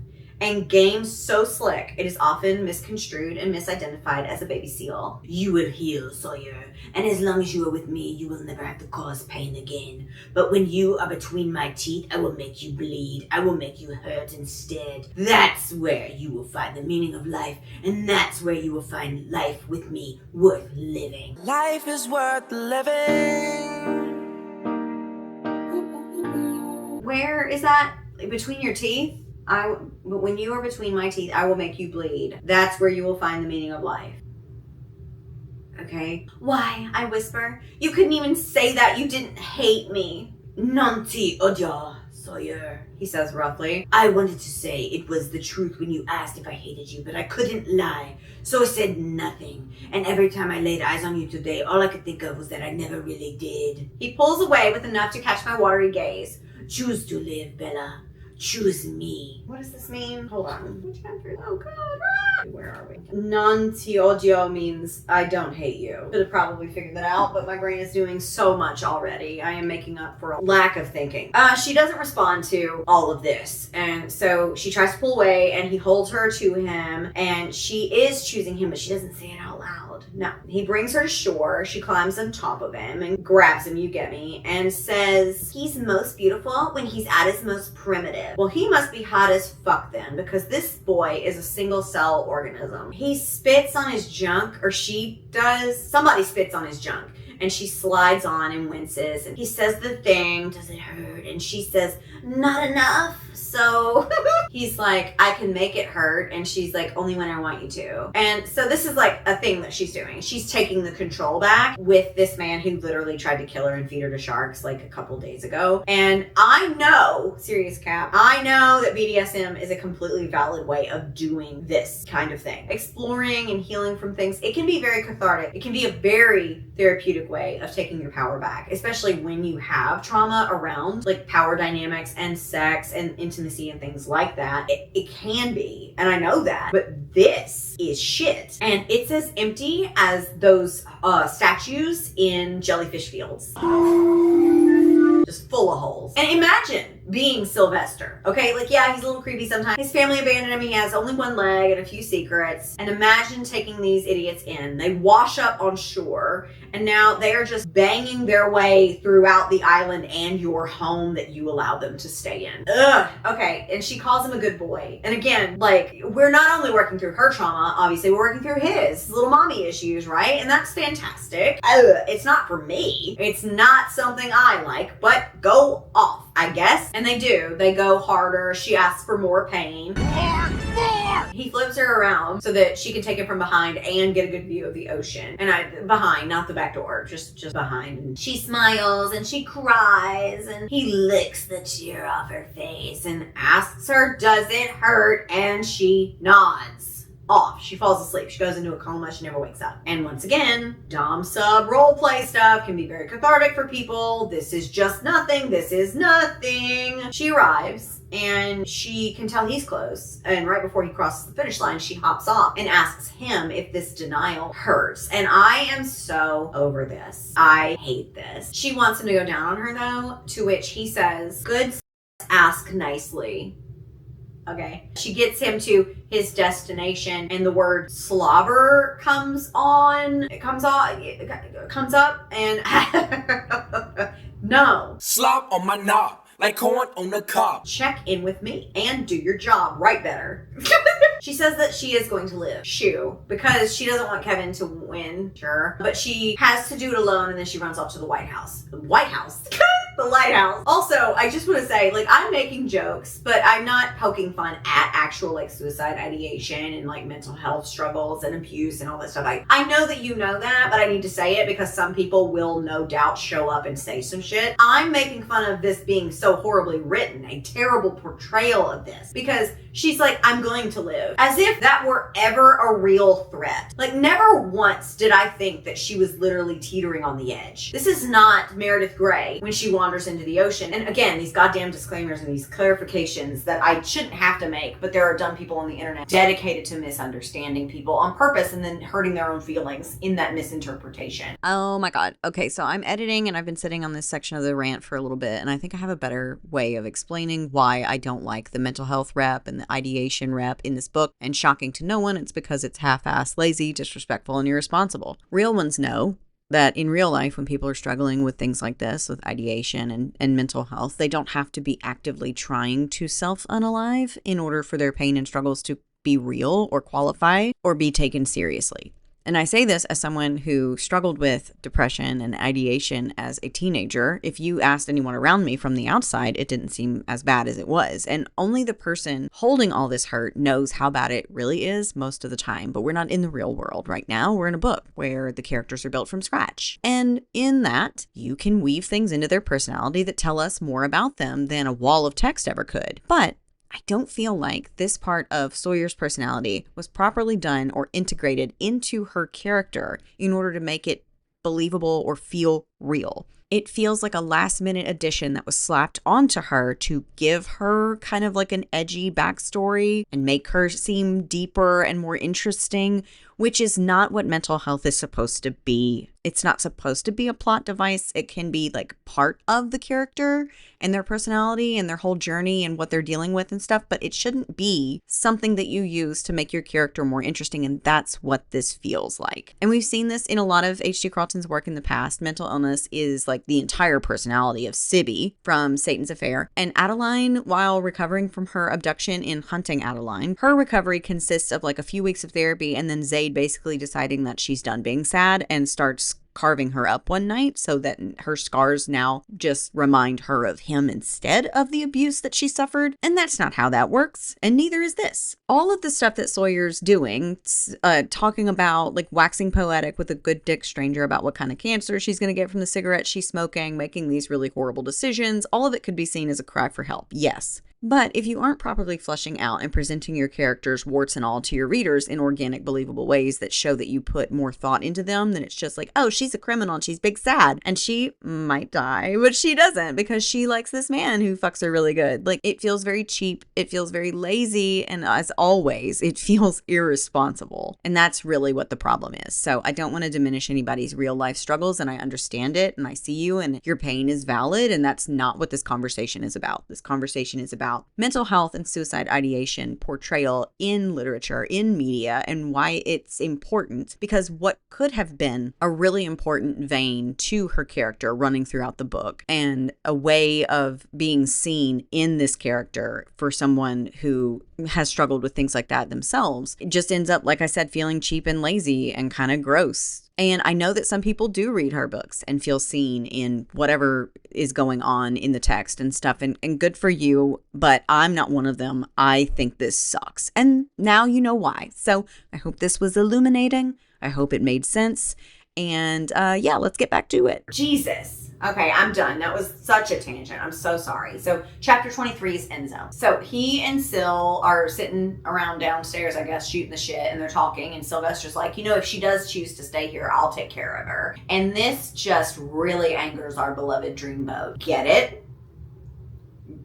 and games so slick it is often misconstrued and misidentified as a baby seal. You will heal, Sawyer, and as long as you are with me, you will never have to cause pain again. But when you are between my teeth, I will make you bleed. I will make you hurt instead. That's where you will find the meaning of life, and that's where you will find life with me worth living. Life is worth living. Where is that? Between your teeth? But when you are between my teeth, I will make you bleed. That's where you will find the meaning of life. Okay? Why? I whisper. You couldn't even say that. You didn't hate me. Nanti odia, Sawyer, he says roughly. I wanted to say it was the truth when you asked if I hated you, but I couldn't lie. So I said nothing. And every time I laid eyes on you today, all I could think of was that I never really did. He pulls away with enough to catch my watery gaze. Choose to live, Bella. choose me. What does this mean? Hold on. Oh God. Where are we? Non ti odio means I don't hate you. Should have probably figured that out, but my brain is doing so much already. I am making up for a lack of thinking. She doesn't respond to all of this, and so she tries to pull away, and he holds her to him, and she is choosing him, but she doesn't say it out loud. No. He brings her to shore. She climbs on top of him and grabs him, you get me, and says he's most beautiful when he's at his most primitive. Well, he must be hot as fuck then, because this boy is a single cell organism. He spits on his junk, or she does. Somebody spits on his junk. And she slides on and winces. And he says the thing, does it hurt? And she says, not enough. So he's like, I can make it hurt. And she's like, only when I want you to. And so this is like a thing that she's doing. She's taking the control back with this man who literally tried to kill her and feed her to sharks like a couple days ago. And I know, serious cap, I know that BDSM is a completely valid way of doing this kind of thing. Exploring and healing from things. It can be very cathartic. It can be a very therapeutic way of taking your power back, especially when you have trauma around like power dynamics and sex and intimacy and things like that. It can be, and I know that, but this is shit. And it's as empty as those statues in Jellyfish Fields. Just full of holes. And imagine being Sylvester, okay? Like, yeah, he's a little creepy sometimes. His family abandoned him. He has only one leg and a few secrets. And imagine taking these idiots in. They wash up on shore, and now they are just banging their way throughout the island and your home that you allowed them to stay in. Ugh. Okay, and she calls him a good boy. And again, like, we're not only working through her trauma, obviously, we're working through his little mommy issues, right? And that's fantastic. It's not for me. It's not something I like, but go off, I guess. And they do. They go harder. She asks for more pain. More! He flips her around so that she can take it from behind and get a good view of the ocean. And behind, not the back door, just behind. And she smiles and she cries and he licks the tear off her face and asks her, does it hurt? And she nods. Off. She falls asleep. She goes into a coma. She never wakes up. And once again, dom sub role play stuff can be very cathartic for people. This is just nothing. This is nothing. She arrives and she can tell he's close. And right before he crosses the finish line, she hops off and asks him if this denial hurts. And I am so over this. I hate this. She wants him to go down on her though, to which he says, good ask nicely. Okay. She gets him to his destination and the word slobber comes up and no. Slop on my knob, like corn on the cob. Check in with me and do your job right better. She says that she is going to live. Shoo. Because she doesn't want Kevin to win, sure. But she has to do it alone and then she runs off to the White House. The White House? The lighthouse. Also, I just want to say, like, I'm making jokes, but I'm not poking fun at actual, like, suicide ideation and, like, mental health struggles and abuse and all that stuff. I know that you know that, but I need to say it because some people will no doubt show up and say some shit. I'm making fun of this being so horribly written, a terrible portrayal of this, because she's like, I'm going to live. As if that were ever a real threat. Like, never once did I think that she was literally teetering on the edge. This is not Meredith Grey when she wanders into the ocean. And again, these goddamn disclaimers and these clarifications that I shouldn't have to make, but there are dumb people on the internet dedicated to misunderstanding people on purpose and then hurting their own feelings in that misinterpretation. Oh my God. Okay, so I'm editing and I've been sitting on this section of the rant for a little bit, and I think I have a better way of explaining why I don't like the mental health rep and the ideation rep in this book. And shocking to no one, it's because it's half-assed, lazy, disrespectful, and irresponsible. Real ones know that in real life, when people are struggling with things like this, with ideation and mental health, they don't have to be actively trying to self-unalive in order for their pain and struggles to be real or qualify or be taken seriously. And I say this as someone who struggled with depression and ideation as a teenager. If you asked anyone around me from the outside, it didn't seem as bad as it was. And only the person holding all this hurt knows how bad it really is most of the time. But we're not in the real world right now. We're in a book where the characters are built from scratch. And in that, you can weave things into their personality that tell us more about them than a wall of text ever could. But I don't feel like this part of Sawyer's personality was properly done or integrated into her character in order to make it believable or feel real. It feels like a last minute addition that was slapped onto her to give her kind of like an edgy backstory and make her seem deeper and more interesting, which is not what mental health is supposed to be. It's not supposed to be a plot device. It can be like part of the character and their personality and their whole journey and what they're dealing with and stuff, but it shouldn't be something that you use to make your character more interesting, and that's what this feels like. And we've seen this in a lot of H.G. Carlton's work in the past. Mental illness is like the entire personality of Sibby from Satan's Affair, and Adeline, while recovering from her abduction in Hunting Adeline, her recovery consists of like a few weeks of therapy and then Zaid basically deciding that she's done being sad and starts carving her up one night so that her scars now just remind her of him instead of the abuse that she suffered. And that's not how that works. And neither is this. All of the stuff that Sawyer's doing, talking about like waxing poetic with a good dick stranger about what kind of cancer she's going to get from the cigarettes she's smoking, making these really horrible decisions, all of it could be seen as a cry for help. Yes. But if you aren't properly fleshing out and presenting your characters, warts and all, to your readers in organic, believable ways that show that you put more thought into them, then it's just like, oh, she's a criminal and she's big sad and she might die, but she doesn't because she likes this man who fucks her really good. Like, it feels very cheap. It feels very lazy. And as always, it feels irresponsible. And that's really what the problem is. So I don't want to diminish anybody's real life struggles, and I understand it and I see you and your pain is valid. And that's not what this conversation is about. This conversation is about mental health and suicide ideation portrayal in literature, in media, and why it's important, because what could have been a really important vein to her character running throughout the book and a way of being seen in this character for someone who has struggled with things like that themselves, it just ends up, like I said, feeling cheap and lazy and kind of gross. And I know that some people do read her books and feel seen in whatever is going on in the text and stuff. And good for you, but I'm not one of them. I think this sucks. And now you know why. So I hope this was illuminating. I hope it made sense. And yeah, let's get back to it. Jesus. Okay, I'm done. That was such a tangent. I'm so sorry. So chapter 23 is Enzo. So he and Syl are sitting around downstairs, I guess, shooting the shit, and they're talking. And Sylvester's like, you know, if she does choose to stay here, I'll take care of her. And this just really angers our beloved Dreamboat. Get it?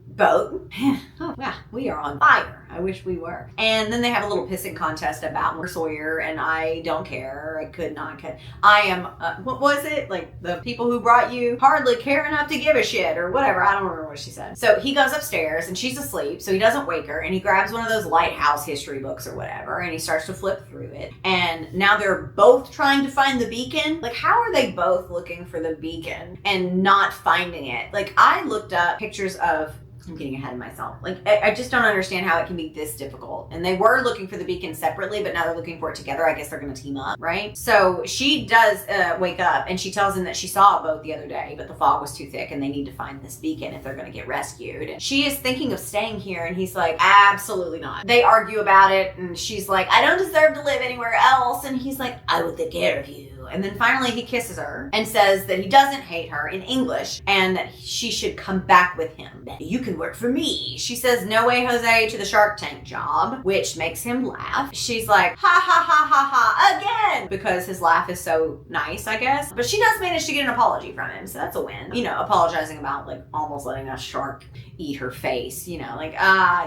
Boat. Oh, yeah, we are on fire. I wish we were. And then they have a little pissing contest about Sawyer, and I don't care. I could not. I am, what was it? Like, the people who brought you hardly care enough to give a shit, or whatever. I don't remember what she said. So he goes upstairs, and she's asleep, so he doesn't wake her, and he grabs one of those lighthouse history books or whatever, and he starts to flip through it. And now they're both trying to find the beacon. Like, how are they both looking for the beacon and not finding it? Like, I looked up pictures of, I'm getting ahead of myself. Like, I just don't understand how it can be this difficult. And they were looking for the beacon separately, but now they're looking for it together. I guess they're going to team up, right? So she does wake up, and she tells him that she saw a boat the other day, but the fog was too thick, and they need to find this beacon if they're going to get rescued. And she is thinking of staying here, and he's like, absolutely not. They argue about it, and she's like, I don't deserve to live anywhere else. And he's like, I will take care of you. And then finally he kisses her and says that he doesn't hate her in English and that she should come back with him. You can work for me. She says, no way, Jose, to the Shark Tank job, which makes him laugh. She's like, ha ha ha ha ha, again, because his laugh is so nice, I guess. But she does manage to get an apology from him, so that's a win. You know, apologizing about like almost letting a shark eat her face, you know, like,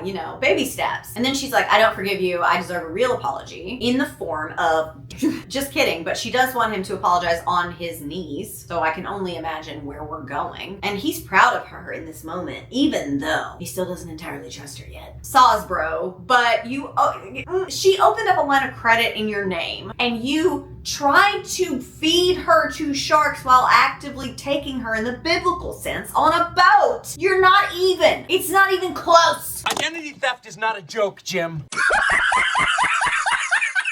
you know, baby steps. And then she's like, I don't forgive you. I deserve a real apology in the form of, just kidding, but she does want him to apologize on his knees. So I can only imagine where we're going. And he's proud of her in this moment, even though he still doesn't entirely trust her yet. Saws, bro. But she opened up a line of credit in your name, and you tried to feed her to sharks while actively taking her in the biblical sense on a boat. You're not even. It's not even close. Identity theft is not a joke, Jim.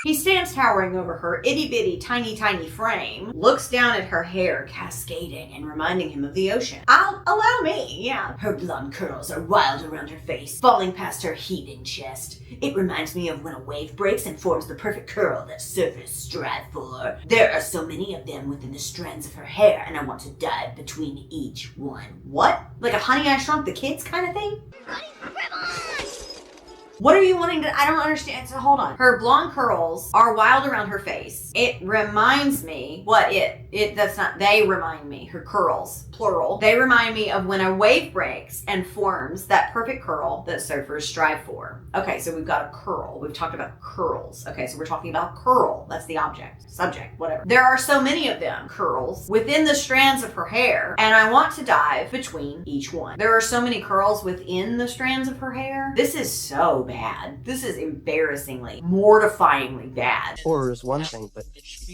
He stands towering over her itty-bitty, tiny frame, looks down at her hair cascading and reminding him of the ocean. Allow me, yeah. Her blonde curls are wild around her face, falling past her heaving chest. It reminds me of when a wave breaks and forms the perfect curl that surfers strive for. There are so many of them within the strands of her hair, and I want to dive between each one. What? Like a Honey, I Shrunk the Kids kind of thing? What are you wanting to, I don't understand. So hold on. Her blonde curls are wild around her face. It reminds me, they remind me, her curls, plural. They remind me of when a wave breaks and forms that perfect curl that surfers strive for. Okay, so we've got a curl. We've talked about curls. Okay, so we're talking about curl. That's the object, subject, whatever. There are so many of them, curls, within the strands of her hair, and I want to dive between each one. There are so many curls within the strands of her hair. This is so bad. This is embarrassingly, mortifyingly bad. Horror is one thing, but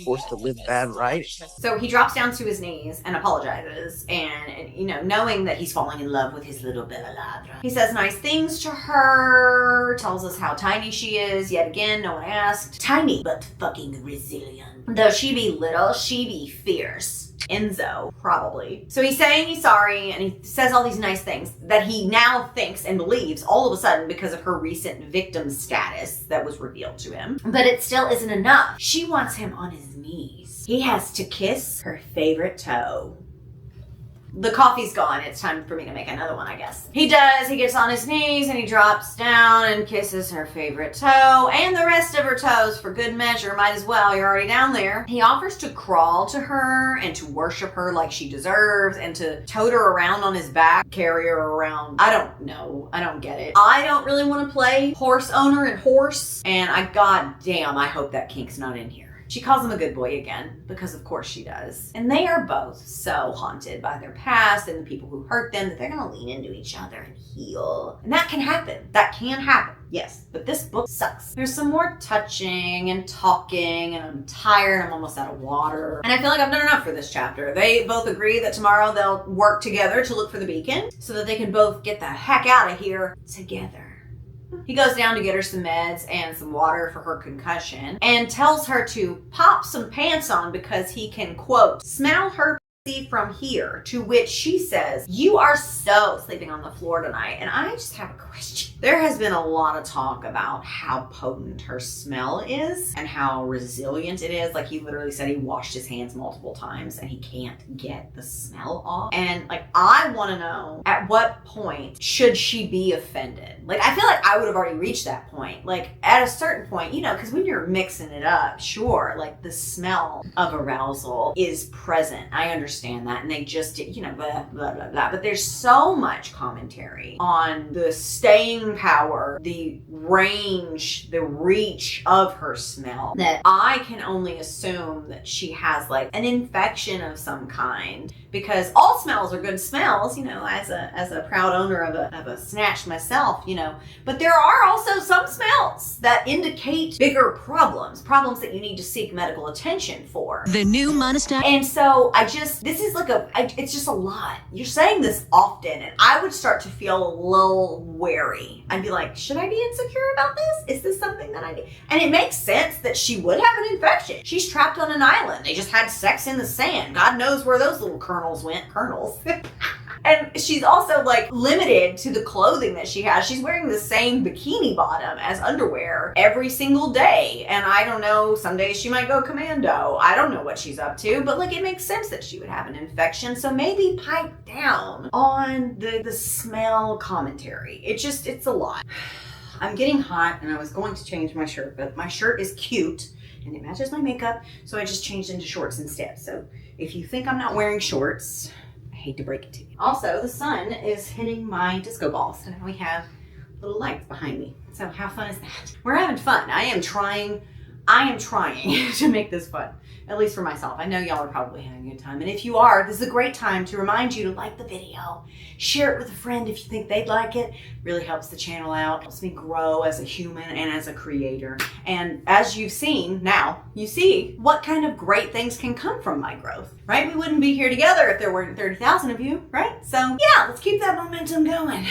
forced to live bad right? So he drops down to his knees and apologizes, and knowing that he's falling in love with his little Bella Ladra. He says nice things to her, tells us how tiny she is. Yet again, no one asked. Tiny, but fucking resilient. Though she be little, she be fierce. Enzo, probably. So he's saying he's sorry, and he says all these nice things that he now thinks and believes all of a sudden because of her recent victim status that was revealed to him. But it still isn't enough. She wants him on his knees. He has to kiss her favorite toe. The coffee's gone. It's time for me to make another one, I guess. He does. He gets on his knees and he drops down and kisses her favorite toe and the rest of her toes for good measure. Might as well. You're already down there. He offers to crawl to her and to worship her like she deserves and to tote her around on his back, carry her around. I don't know. I don't get it. I don't really want to play horse owner and horse, and I hope that kink's not in here. She calls him a good boy again, because of course she does. And they are both so haunted by their past and the people who hurt them that they're gonna lean into each other and heal. And that can happen. That can happen. Yes, but this book sucks. There's some more touching and talking, and I'm tired. I'm almost out of water. And I feel like I've done enough for this chapter. They both agree that tomorrow they'll work together to look for the beacon so that they can both get the heck out of here together. He goes down to get her some meds and some water for her concussion and tells her to pop some pants on because he can, quote, smell her pussy from here, to which she says, "You are so sleeping on the floor tonight." And I just have a question. There has been a lot of talk about how potent her smell is and how resilient it is. Like, he literally said he washed his hands multiple times and he can't get the smell off. And I want to know, at what point should she be offended? I feel like I would have already reached that point. At a certain point, because when you're mixing it up, sure, the smell of arousal is present. I understand that. And they just, blah, blah, blah, blah. But there's so much commentary on the staying power, the range, the reach of her smell, that I can only assume that she has an infection of some kind, because all smells are good smells, as a proud owner of a snatch myself, but there are also some smells that indicate bigger problems that you need to seek medical attention for. The new monastery. And so this is it's just a lot. You're saying this often, and I would start to feel a little wary. I'd be like, should I be insecure about this? Is this something that I need? And it makes sense that she would have an infection. She's trapped on an island. They just had sex in the sand. God knows where those little kernels went. Kernels. And she's also limited to the clothing that she has. She's wearing the same bikini bottom as underwear every single day. And I don't know, some days she might go commando. I don't know what she's up to, but it makes sense that she would have an infection. So maybe pipe down on the smell commentary. It's a lot. I'm getting hot and I was going to change my shirt, but my shirt is cute and it matches my makeup. So I just changed into shorts instead. So if you think I'm not wearing shorts, I hate to break it to you. Also, the sun is hitting my disco ball, so now we have little lights behind me. So how fun is that? We're having fun. I am trying to make this fun, at least for myself. I know y'all are probably having a good time. And if you are, this is a great time to remind you to like the video, share it with a friend if you think they'd like it. Really helps the channel out, helps me grow as a human and as a creator. And as you've seen now, you see what kind of great things can come from my growth, right? We wouldn't be here together if there weren't 30,000 of you, right? So yeah, let's keep that momentum going.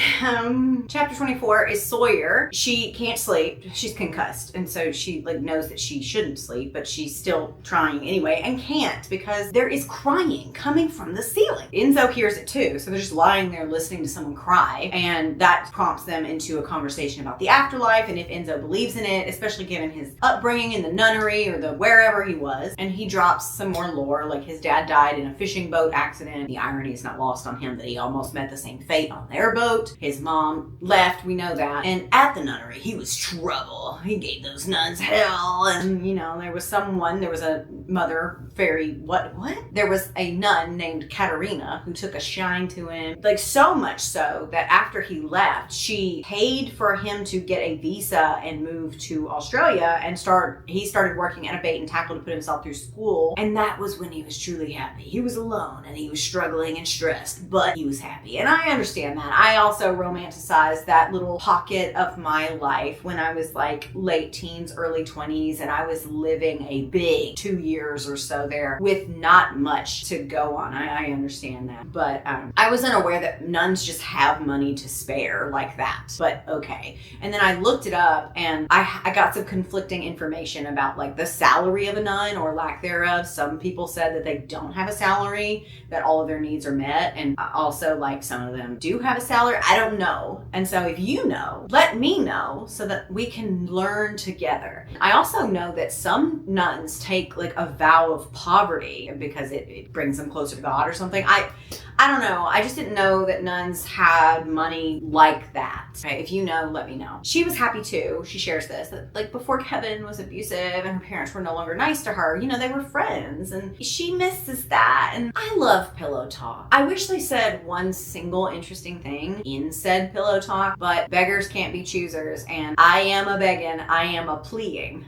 Chapter 24 is Sawyer. She can't sleep. She's concussed. And so she knows that she she shouldn't sleep, but she's still trying anyway and can't because there is crying coming from the ceiling. Enzo hears it too, so they're just lying there listening to someone cry, and that prompts them into a conversation about the afterlife and if Enzo believes in it, especially given his upbringing in the nunnery or the wherever he was. And he drops some more lore, like his dad died in a fishing boat accident. The irony is not lost on him that he almost met the same fate on their boat. His mom left, we know that. And at the nunnery, he was trouble. He gave those nuns hell. And, you know, there was a mother fairy, what? There was a nun named Katerina who took a shine to him. Like, so much so that after he left, she paid for him to get a visa and move to Australia and he started working at a bait and tackle to put himself through school. And that was when he was truly happy. He was alone and he was struggling and stressed, but he was happy. And I understand that. I also romanticized that little pocket of my life when I was like late teens, early 20s, and I was living a big 2 years or so there with not much to go on. I understand that. But I was unaware that nuns just have money to spare like that. But okay. And then I looked it up and I got some conflicting information about like the salary of a nun or lack thereof. Some people said that they don't have a salary, that all of their needs are met. And also like some of them do have a salary. I don't know. And so if you know, let me know so that we can learn together. I also know that some nuns take like a vow of poverty because it brings them closer to God or something. I don't know. I just didn't know that nuns had money like that. Okay, if you know, let me know. She was happy too. She shares this, that like before Kevin was abusive and her parents were no longer nice to her, you know, they were friends and she misses that. And I love pillow talk. I wish they said one single interesting thing in said pillow talk, but beggars can't be choosers. And I am a begging, I am a pleading.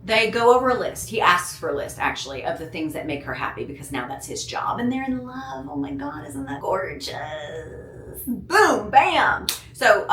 They go over a list. He asks for a list, actually, of the things that make her happy because now that's his job. And they're in love. Oh my God, isn't that gorgeous? Boom, bam. So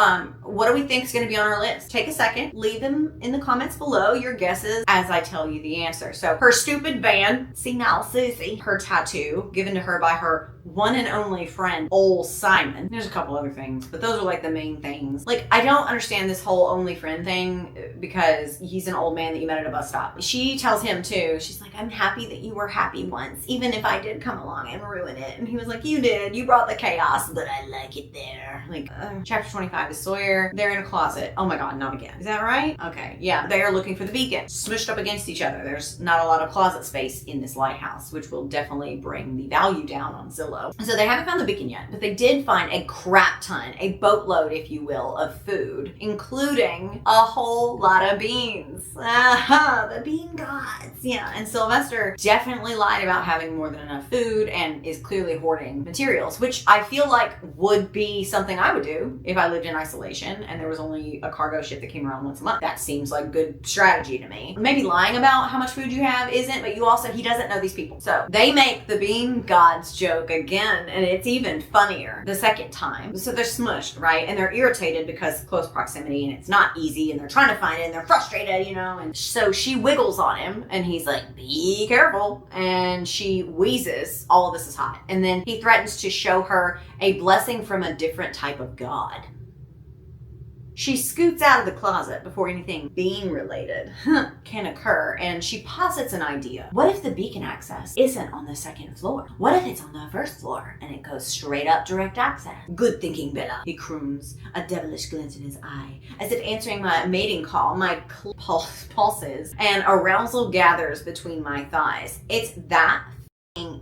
what do we think is going to be on our list? Take a second, leave them in the comments below, your guesses, as I tell you the answer. So her stupid band, senile Susie, her tattoo, given to her by her one and only friend, Ol Simon. There's a couple other things, but those are like the main things. Like, I don't understand this whole only friend thing because he's an old man that you met at a bus stop. She tells him too, she's like, I'm happy that you were happy once, even if I did come along and ruin it. And he was like, you did, you brought the chaos, but I like it there. Like, chapter 25 is Sawyer. They're in a closet. Oh my God, not again. Is that right? Okay, yeah. They are looking for the beacon. Smushed up against each other. There's not a lot of closet space in this lighthouse, which will definitely bring the value down on Zillow. So they haven't found the beacon yet, but they did find a crap ton, a boatload, if you will, of food, including a whole lot of beans. The bean gods. Yeah, and Sylvester definitely lied about having more than enough food and is clearly hoarding materials, which I feel like would be something I would do if I lived in isolation and there was only a cargo ship that came around once a month. That seems like good strategy to me. Maybe lying about how much food you have isn't, but he doesn't know these people. So they make the bean gods joke again, and it's even funnier the second time. So they're smushed, right? And they're irritated because close proximity and it's not easy and they're trying to find it and they're frustrated, you know? And so she wiggles on him and he's like, be careful. And she wheezes. All of this is hot. And then he threatens to show her a blessing from a different type of god. She scoots out of the closet before anything being related can occur, and she posits an idea. What if the beacon access isn't on the second floor? What if it's on the first floor and it goes straight up direct access? Good thinking, Bella, he croons, a devilish glint in his eye, as if answering my mating call. My pulses, and arousal gathers between my thighs. It's that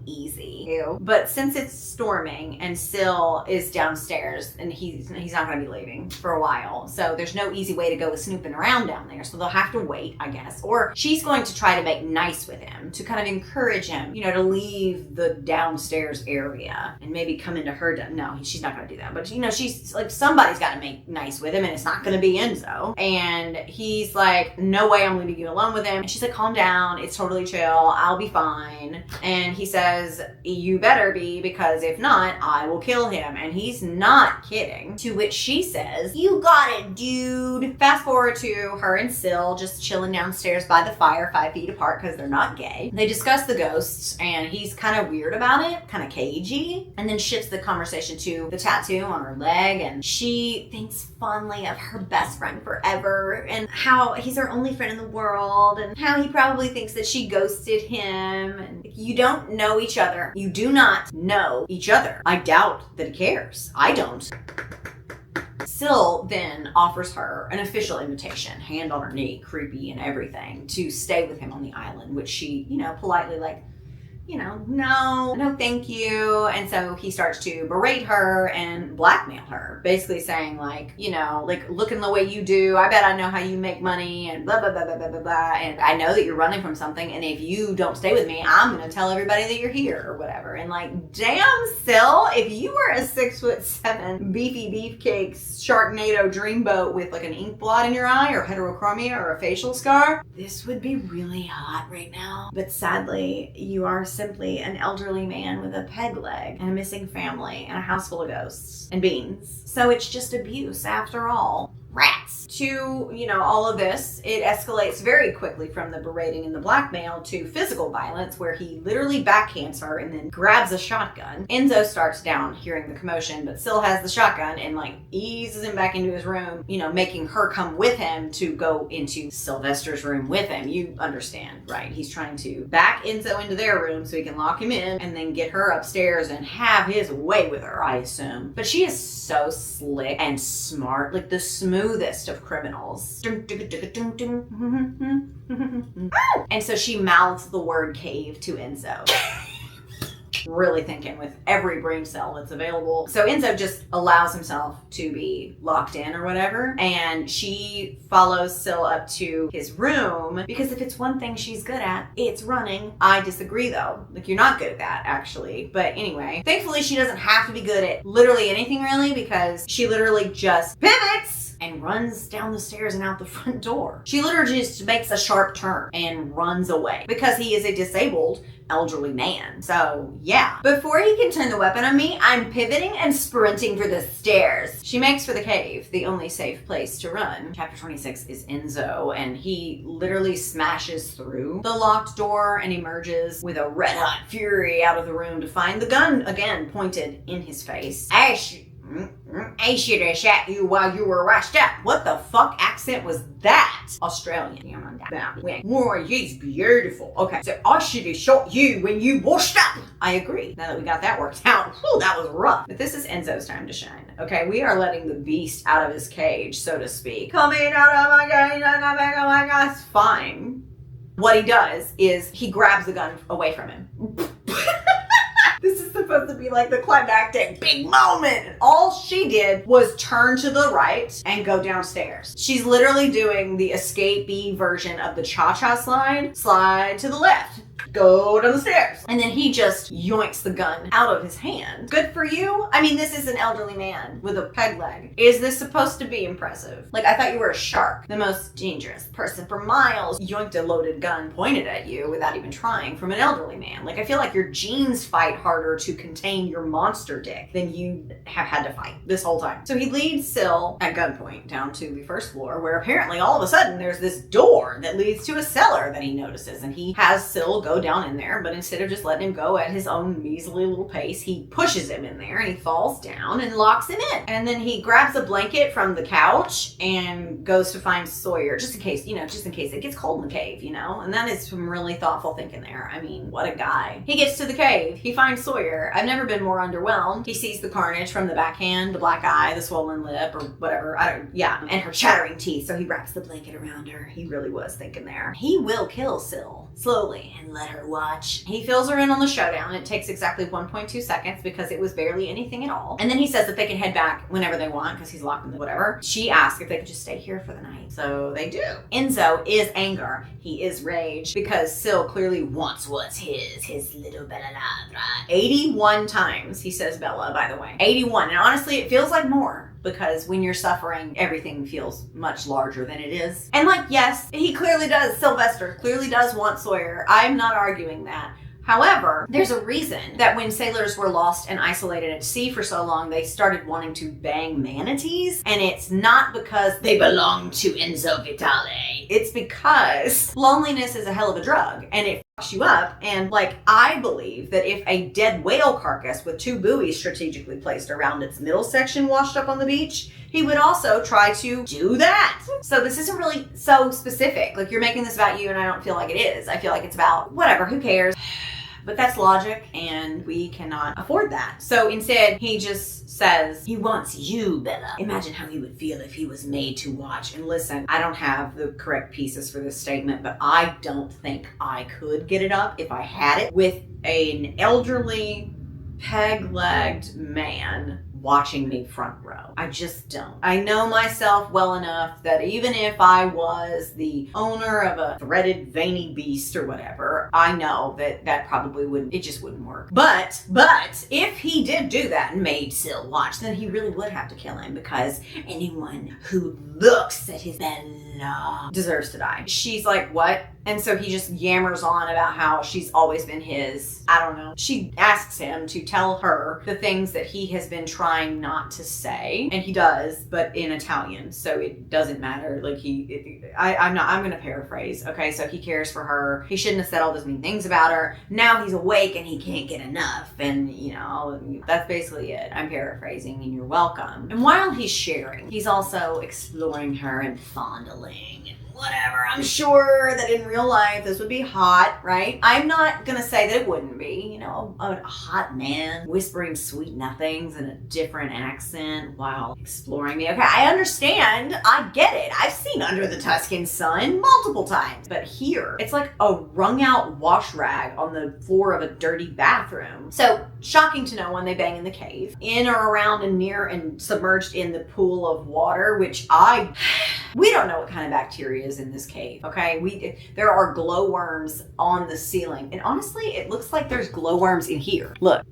easy. Ew. But since it's storming and Syl is downstairs and he's not going to be leaving for a while, so there's no easy way to go with snooping around down there, so they'll have to wait, I guess. Or she's going to try to make nice with him, to kind of encourage him, you know, to leave the downstairs area and maybe come into her no, she's not going to do that, but you know, she's like, somebody's got to make nice with him and it's not going to be Enzo. And he's like, no way I'm leaving you alone with him. And she's like, calm down, it's totally chill, I'll be fine. And he says you better be, because if not, I will kill him. And he's not kidding. To which she says, you got it, dude. Fast forward to her and Syl just chilling downstairs by the fire, 5 feet apart, because they're not gay. They discuss the ghosts, and he's kind of weird about it, kind of cagey, and then shifts the conversation to the tattoo on her leg, and she thinks fondly of her best friend forever, and how he's her only friend in the world, and how he probably thinks that she ghosted him. And you don't know each other. You do not know each other. I doubt that he cares. I don't. Syl then offers her an official invitation, hand on her knee, creepy and everything, to stay with him on the island, which she, politely no, thank you. And so he starts to berate her and blackmail her, basically saying looking the way you do, I bet I know how you make money, and blah, blah, blah, blah, blah, blah, blah. And I know that you're running from something, and if you don't stay with me, I'm going to tell everybody that you're here or whatever. And damn, Syl, if you were a 6'7" beefy beefcake Sharknado dreamboat with an ink blot in your eye, or heterochromia, or a facial scar, this would be really hot right now. But sadly, you are simply an elderly man with a peg leg and a missing family and a house full of ghosts and beans. So it's just abuse after all. Rats. To, all of this, it escalates very quickly from the berating and the blackmail to physical violence, where he literally backhands her and then grabs a shotgun. Enzo starts down, hearing the commotion, but Syl has the shotgun and eases him back into his room, making her come with him to go into Sylvester's room with him. You understand, right? He's trying to back Enzo into their room so he can lock him in and then get her upstairs and have his way with her, I assume. But she is so slick and smart, the smoothest of criminals. And so she mouths the word cave to Enzo. Really thinking with every brain cell that's available. So Enzo just allows himself to be locked in or whatever, and she follows Syl up to his room, because if it's one thing she's good at, it's running. I disagree though. You're not good at that, actually. But anyway, thankfully she doesn't have to be good at literally anything really, because she literally just pivots and runs down the stairs and out the front door. She literally just makes a sharp turn and runs away, because he is a disabled elderly man. So yeah. Before he can turn the weapon on me, I'm pivoting and sprinting for the stairs. She makes for the cave, the only safe place to run. Chapter 26 is Enzo, and he literally smashes through the locked door and emerges with a red hot fury out of the room to find the gun again pointed in his face. I should have shot you while you were washed up. What the fuck accent was that? Australian. Oh, he's beautiful. Okay, so I should have shot you when you washed up. I agree. Now that we got that worked out, whew, that was rough. But this is Enzo's time to shine. Okay, we are letting the beast out of his cage, so to speak. Coming out of my cage, oh my God, it's fine. What he does is he grabs the gun away from him. This is supposed to be the climactic big moment. And all she did was turn to the right and go downstairs. She's literally doing the escapee version of the cha-cha slide to the left, go down the stairs. And then he just yoinks the gun out of his hand. Good for you. I mean, this is an elderly man with a peg leg. Is this supposed to be impressive? I thought you were a shark, the most dangerous person for miles. Yoinked a loaded gun pointed at you without even trying from an elderly man. I feel like your genes fight harder to contain your monster dick than you have had to fight this whole time. So he leads Syl at gunpoint down to the first floor, where apparently all of a sudden there's this door that leads to a cellar that he notices, and he has Syl go down in there, but instead of just letting him go at his own measly little pace, he pushes him in there and he falls down and locks him in. And then he grabs a blanket from the couch and goes to find Sawyer, just in case it gets cold in the cave, and that is some really thoughtful thinking there. I mean, what a guy. He gets to the cave, he finds Sawyer. I've never been more underwhelmed. He sees the carnage from the backhand, the black eye, the swollen lip, or whatever, and her chattering teeth, so he wraps the blanket around her. He really was thinking there. He will kill Syl slowly and let her watch. He fills her in on the showdown. It takes exactly 1.2 seconds because it was barely anything at all. And then he says that they can head back whenever they want because he's locked in the whatever. She asks if they could just stay here for the night. So they do. Enzo is anger. He is rage because Syl clearly wants what's his little Bella Ladra. 81 times he says Bella, by the way. 81. And honestly, it feels like more, because when you're suffering, everything feels much larger than it is. And yes, he clearly does. Sylvester clearly does want Sawyer. I'm not arguing that. However, there's a reason that when sailors were lost and isolated at sea for so long, they started wanting to bang manatees. And it's not because they belong to Enzo Vitale. It's because loneliness is a hell of a drug and it fucks you up. And like, I believe that if a dead whale carcass with 2 buoys strategically placed around its middle section washed up on the beach, he would also try to do that. So this isn't really so specific. Like, you're making this about you and I don't feel like it is. I feel like it's about whatever, who cares? But that's logic, and we cannot afford that. So instead, he just says, he wants you, Bella. Imagine how he would feel if he was made to watch. And listen, I don't have the correct pieces for this statement, but I don't think I could get it up if I had it with an elderly, peg-legged man watching me front row. I just don't. I know myself well enough that even if I was the owner of a threaded veiny beast or whatever, I know that that probably wouldn't, it just wouldn't work. But if he did do that and made Syl watch, then he really would have to kill him, because anyone who looks at his Bella deserves to die. She's like, what? And so he just yammers on about how she's always been his. I don't know. She asks him to tell her the things that he has been trying not to say. And he does, but in Italian. So it doesn't matter. Like, I'm going to paraphrase. Okay, so he cares for her. He shouldn't have said all those mean things about her. Now he's awake and he can't get enough. And, you know, that's basically it. I'm paraphrasing, and you're welcome. And while he's sharing, he's also exploring her and fondling and whatever. I'm sure that in real life this would be hot, right? I'm not gonna say that it wouldn't be. You know, a hot man whispering sweet nothings in a different accent while exploring me. Okay, I understand. I get it. I've seen Under the Tuscan Sun multiple times. But here, it's like a wrung out wash rag on the floor of a dirty bathroom. So, shocking to no one, they bang in the cave. In or around and near and submerged in the pool of water, which we don't know what kind of bacteria is in this cave, okay? There are glowworms on the ceiling, and honestly, it looks like there's glowworms in here. Look.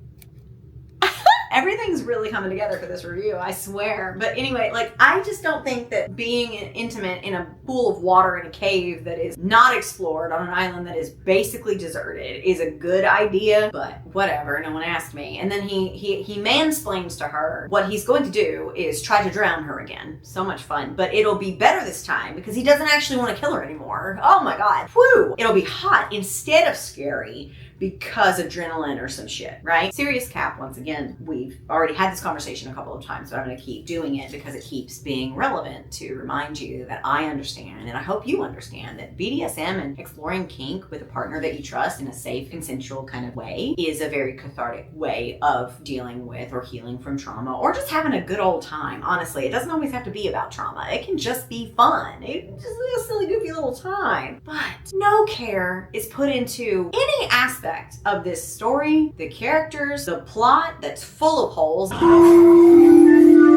Everything's really coming together for this review, I swear. But anyway, like, I just don't think that being intimate in a pool of water in a cave that is not explored on an island that is basically deserted is a good idea, but whatever, no one asked me. And then he mansplains to her what he's going to do is try to drown her again. So much fun. But it'll be better this time because he doesn't actually want to kill her anymore. Oh my god. Whew! It'll be hot instead of scary, because adrenaline or some shit, right? Serious cap, once again, we've already had this conversation a couple of times, but I'm going to keep doing it because it keeps being relevant to remind you that I understand, and I hope you understand, that BDSM and exploring kink with a partner that you trust in a safe, consensual kind of way is a very cathartic way of dealing with or healing from trauma, or just having a good old time. Honestly, it doesn't always have to be about trauma. It can just be fun. It's just a silly, goofy little time. But no care is put into any aspect of this story, the characters, the plot that's full of holes.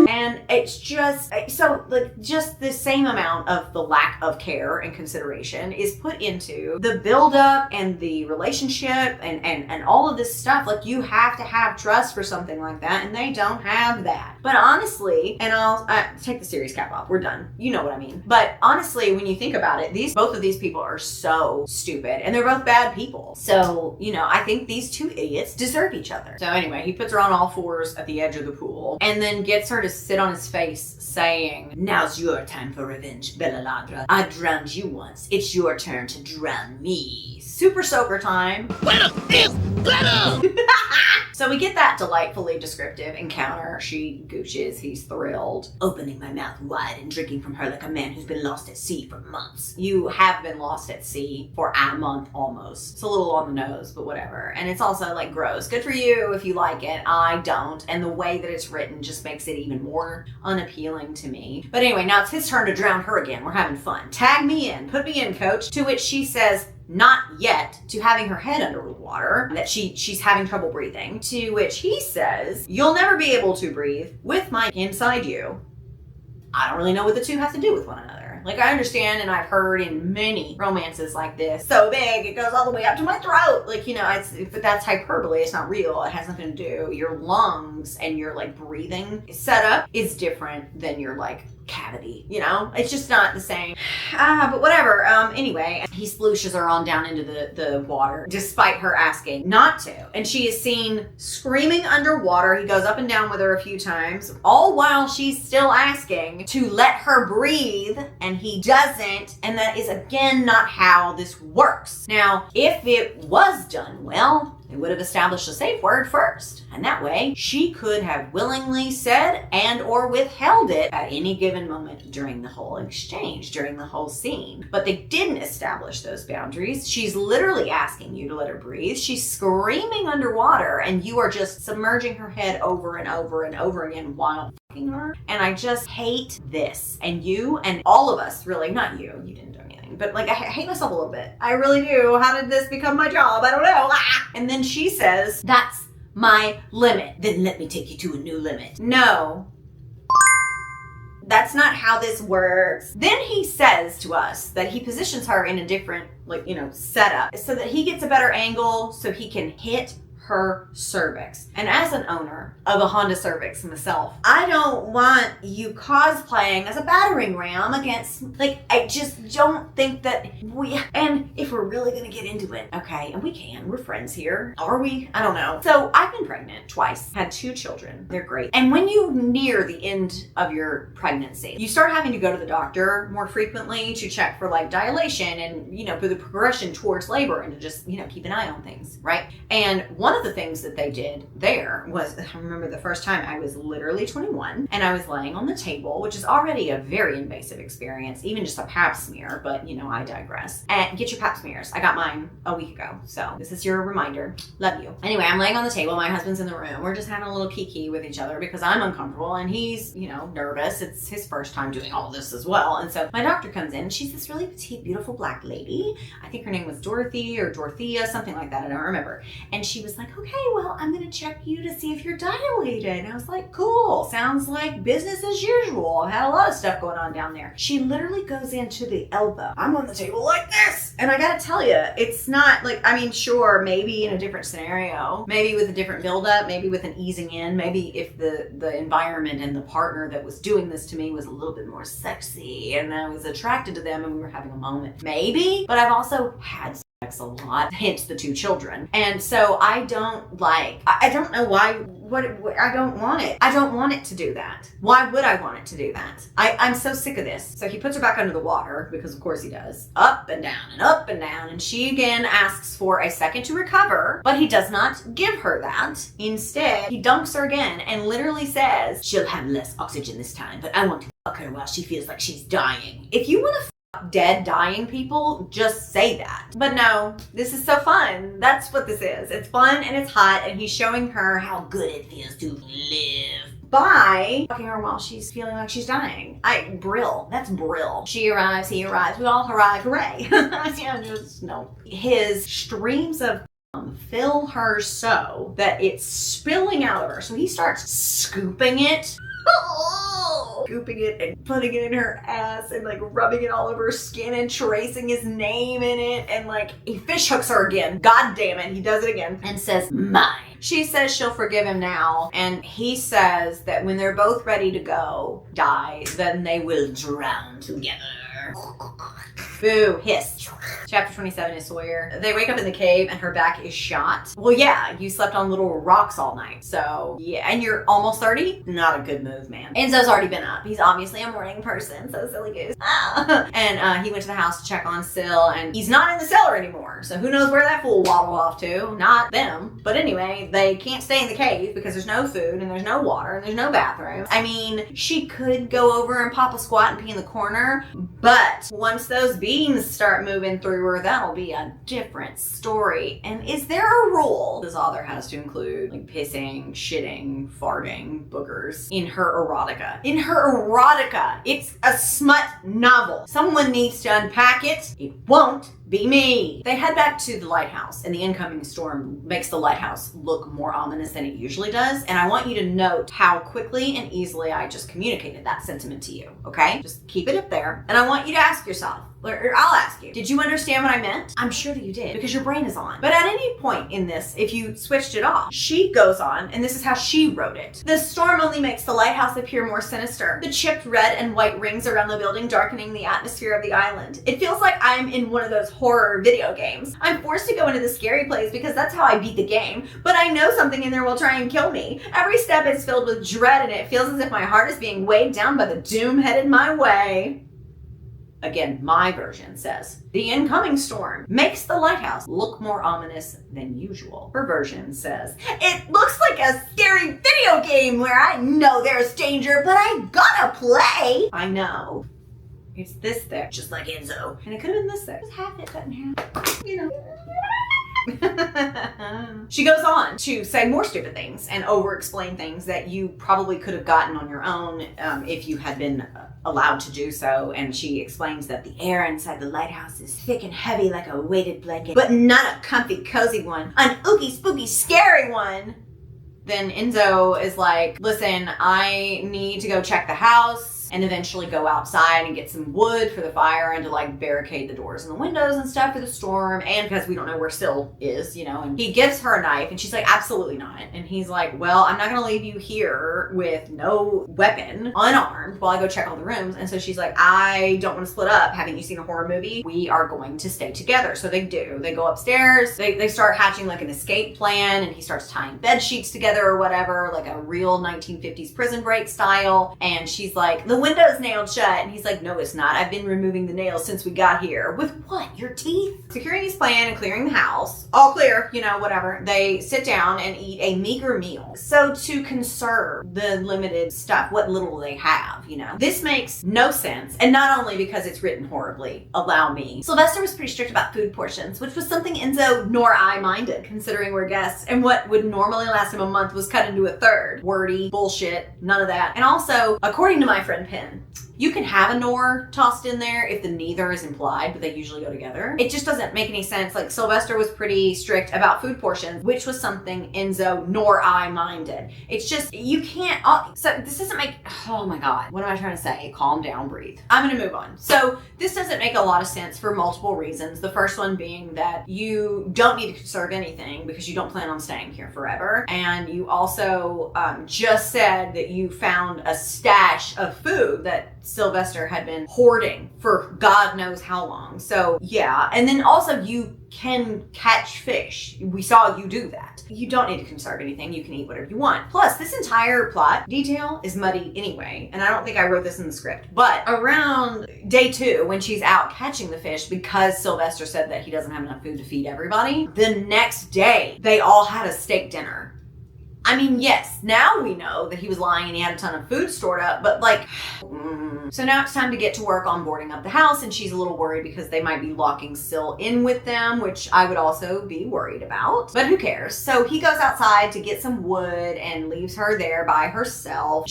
And it's just, so like, just the same amount of the lack of care and consideration is put into the buildup and the relationship and all of this stuff. Like, you have to have trust for something like that, and they don't have that. But honestly, and I'll take the serious cap off, we're done. You know what I mean. But honestly, when you think about it, both of these people are so stupid, and they're both bad people. So, you know, I think these two idiots deserve each other. So anyway, he puts her on all fours at the edge of the pool, and then gets her to sit on his face, saying, "Now's your time for revenge, Bella Ladra. I drowned you once. It's your turn to drown me." Super soaker time. Bella is better! So we get that delightfully descriptive encounter. She gooches, he's thrilled. Opening my mouth wide and drinking from her like a man who's been lost at sea for months. You have been lost at sea for a month almost. It's a little on the nose, but whatever. And it's also like gross. Good for you if you like it. I don't. And the way that it's written just makes it even more unappealing to me. But anyway, now it's his turn to drown her again. We're having fun. Tag me in. Put me in, coach. To which she says, not yet, to having her head under the water, that she's having trouble breathing. To which he says, you'll never be able to breathe with my inside you. I don't really know what the two have to do with one another. Like, I understand, and I've heard in many romances like this, so big, it goes all the way up to my throat. Like, you know, but that's hyperbole. It's not real. It has nothing to do. Your lungs and your, like, breathing setup is different than your, like, cavity, you know? It's just not the same. But whatever. Anyway, he splooshes her on down into the water, despite her asking not to. And she is seen screaming underwater. He goes up and down with her a few times, all while she's still asking to let her breathe, and he doesn't. And that is, again, not how this works. Now, if it was done well, they would have established a safe word first. And that way, she could have willingly said and or withheld it at any given moment during the whole exchange, during the whole scene. But they didn't establish those boundaries. She's literally asking you to let her breathe. She's screaming underwater, and you are just submerging her head over and over and over again while fucking her. And I just hate this. And you and all of us, really, not you didn't do anything, but like I hate myself a little bit. I really do. How did this become my job? I don't know. And then she says, that's my limit. Then let me take you to a new limit. No. That's not how this works. Then he says to us that he positions her in a different, setup so that he gets a better angle so he can hit her cervix. And as an owner of a Honda Cervix myself, I don't want you cosplaying as a battering ram against, I just don't think that and if we're really gonna get into it, okay, and we're friends here. Are we? I don't know. So I've been pregnant twice, had 2 children. They're great. And when you near the end of your pregnancy, you start having to go to the doctor more frequently to check for dilation and, for the progression towards labor and to just, keep an eye on things, right? And one of the things that they did there was, I remember the first time I was literally 21 and I was laying on the table, which is already a very invasive experience, even just a pap smear, but I digress. And get your pap smears. I got mine a week ago. So this is your reminder. Love you. Anyway, I'm laying on the table. My husband's in the room. We're just having a little kiki with each other because I'm uncomfortable and he's, nervous. It's his first time doing all this as well. And so my doctor comes in and she's this really petite, beautiful black lady. I think her name was Dorothy or Dorothea, something like that. I don't remember. And she was like, okay, well, I'm going to check you to see if you're dilated. And I was like, cool. Sounds like business as usual. I've had a lot of stuff going on down there. She literally goes into the elbow. I'm on the table like this. And I got to tell you, it's not sure, maybe in a different scenario, maybe with a different buildup, maybe with an easing in, maybe if the environment and the partner that was doing this to me was a little bit more sexy and I was attracted to them and we were having a moment. Maybe. But I've also had sex a lot, hence the 2 children. And so I don't know why, I don't want it. I don't want it to do that. Why would I want it to do that? I'm so sick of this. So he puts her back under the water, because of course he does. Up and down and up and down. And she again asks for a second to recover, but he does not give her that. Instead, he dunks her again and literally says, she'll have less oxygen this time, but I want to fuck her while she feels like she's dying. If you want to dead, dying people, just say that. But no, this is so fun. That's what this is. It's fun and it's hot, and he's showing her how good it feels to live by fucking her while she's feeling like she's dying. Brill. That's Brill. She arrives, he arrives, we all arrive, hooray. No. His streams of fill her so that it's spilling out of her. So he starts scooping it. Scooping it and putting it in her ass and rubbing it all over her skin and tracing his name in it, and he fish hooks her again. God damn it, he does it again and says, mine. She says she'll forgive him now, and he says that when they're both ready to go, die, then they will drown together. Boo, hiss. Chapter 27 is Sawyer. They wake up in the cave and her back is shot. Well, yeah, you slept on little rocks all night. So, yeah, and you're almost 30? Not a good move, man. Enzo's already been up. He's obviously a morning person, so silly goose. And he went to the house to check on Syl, and he's not in the cellar anymore. So who knows where that fool waddled off to? Not them. But anyway, they can't stay in the cave because there's no food and there's no water and there's no bathroom. I mean, she could go over and pop a squat and pee in the corner, but once those beans start moving through her, that'll be a different story. And is there a rule this author has to include pissing, shitting, farting, boogers in her erotica? In her erotica, it's a smut novel. Someone needs to unpack it. It won't Be me. They head back to the lighthouse, and the incoming storm makes the lighthouse look more ominous than it usually does. And I want you to note how quickly and easily I just communicated that sentiment to you, okay? Just keep it up there. And I want you to ask yourself, or I'll ask you, did you understand what I meant? I'm sure that you did, because your brain is on. But at any point in this, if you switched it off, she goes on, and this is how she wrote it. The storm only makes the lighthouse appear more sinister. The chipped red and white rings around the building darkening the atmosphere of the island. It feels like I'm in one of those horror video games. I'm forced to go into the scary place because that's how I beat the game, but I know something in there will try and kill me. Every step is filled with dread, and it feels as if my heart is being weighed down by the doom headed my way. Again, my version says, the incoming storm makes the lighthouse look more ominous than usual. Her version says, it looks like a scary video game where I know there's danger, but I gotta play. I know. It's this thick, just like Enzo. And it could have been this thick. Just half it, cut in half. You know. She goes on to say more stupid things and over-explain things that you probably could have gotten on your own if you had been allowed to do so. And she explains that the air inside the lighthouse is thick and heavy like a weighted blanket, but not a comfy, cozy one. An ooky, spooky, scary one. Then Enzo is like, listen, I need to go check the house and eventually go outside and get some wood for the fire and to like barricade the doors and the windows and stuff for the storm, and because we don't know where Syl is, you know. And he gives her a knife and she's like, absolutely not. And he's like, well, I'm not gonna leave you here with no weapon, unarmed, while I go check all the rooms. And so she's like, I don't want to split up. Haven't you seen a horror movie? We are going to stay together. So they do. They go upstairs, they start hatching like an escape plan, and he starts tying bed sheets together or whatever, like a real 1950s prison break style. And she's like, the window's nailed shut. And he's like, no, it's not. I've been removing the nails since we got here. With what? Your teeth? Securing his plan and clearing the house. All clear, you know, whatever. They sit down and eat a meager meal. So to conserve the limited stuff, what little they have, you know. This makes no sense. And not only because it's written horribly, allow me. Sylvester was pretty strict about food portions, which was something Enzo nor I minded, considering we're guests. And what would normally last him a month was cut into a third. Wordy, bullshit, none of that. And also, according to my friend Penn, you can have a nor tossed in there if the neither is implied, but they usually go together. It just doesn't make any sense. Like, Sylvester was pretty strict about food portions, which was something Enzo nor I minded. It's just, you can't, so this doesn't make, oh my God, what am I trying to say? Calm down, breathe. I'm gonna move on. So this doesn't make a lot of sense for multiple reasons. The first one being that you don't need to conserve anything because you don't plan on staying here forever. And you also just said that you found a stash of food that Sylvester had been hoarding for God knows how long. So yeah, and then also you can catch fish. We saw you do that. You don't need to conserve anything. You can eat whatever you want. Plus, this entire plot detail is muddy anyway, and I don't think I wrote this in the script. But around day 2, when she's out catching the fish, because Sylvester said that he doesn't have enough food to feed everybody, the next day they all had a steak dinner. I mean, yes, now we know that he was lying and he had a ton of food stored up, but like, So now it's time to get to work on boarding up the house, and she's a little worried because they might be locking Syl in with them, which I would also be worried about, but who cares? So he goes outside to get some wood and leaves her there by herself.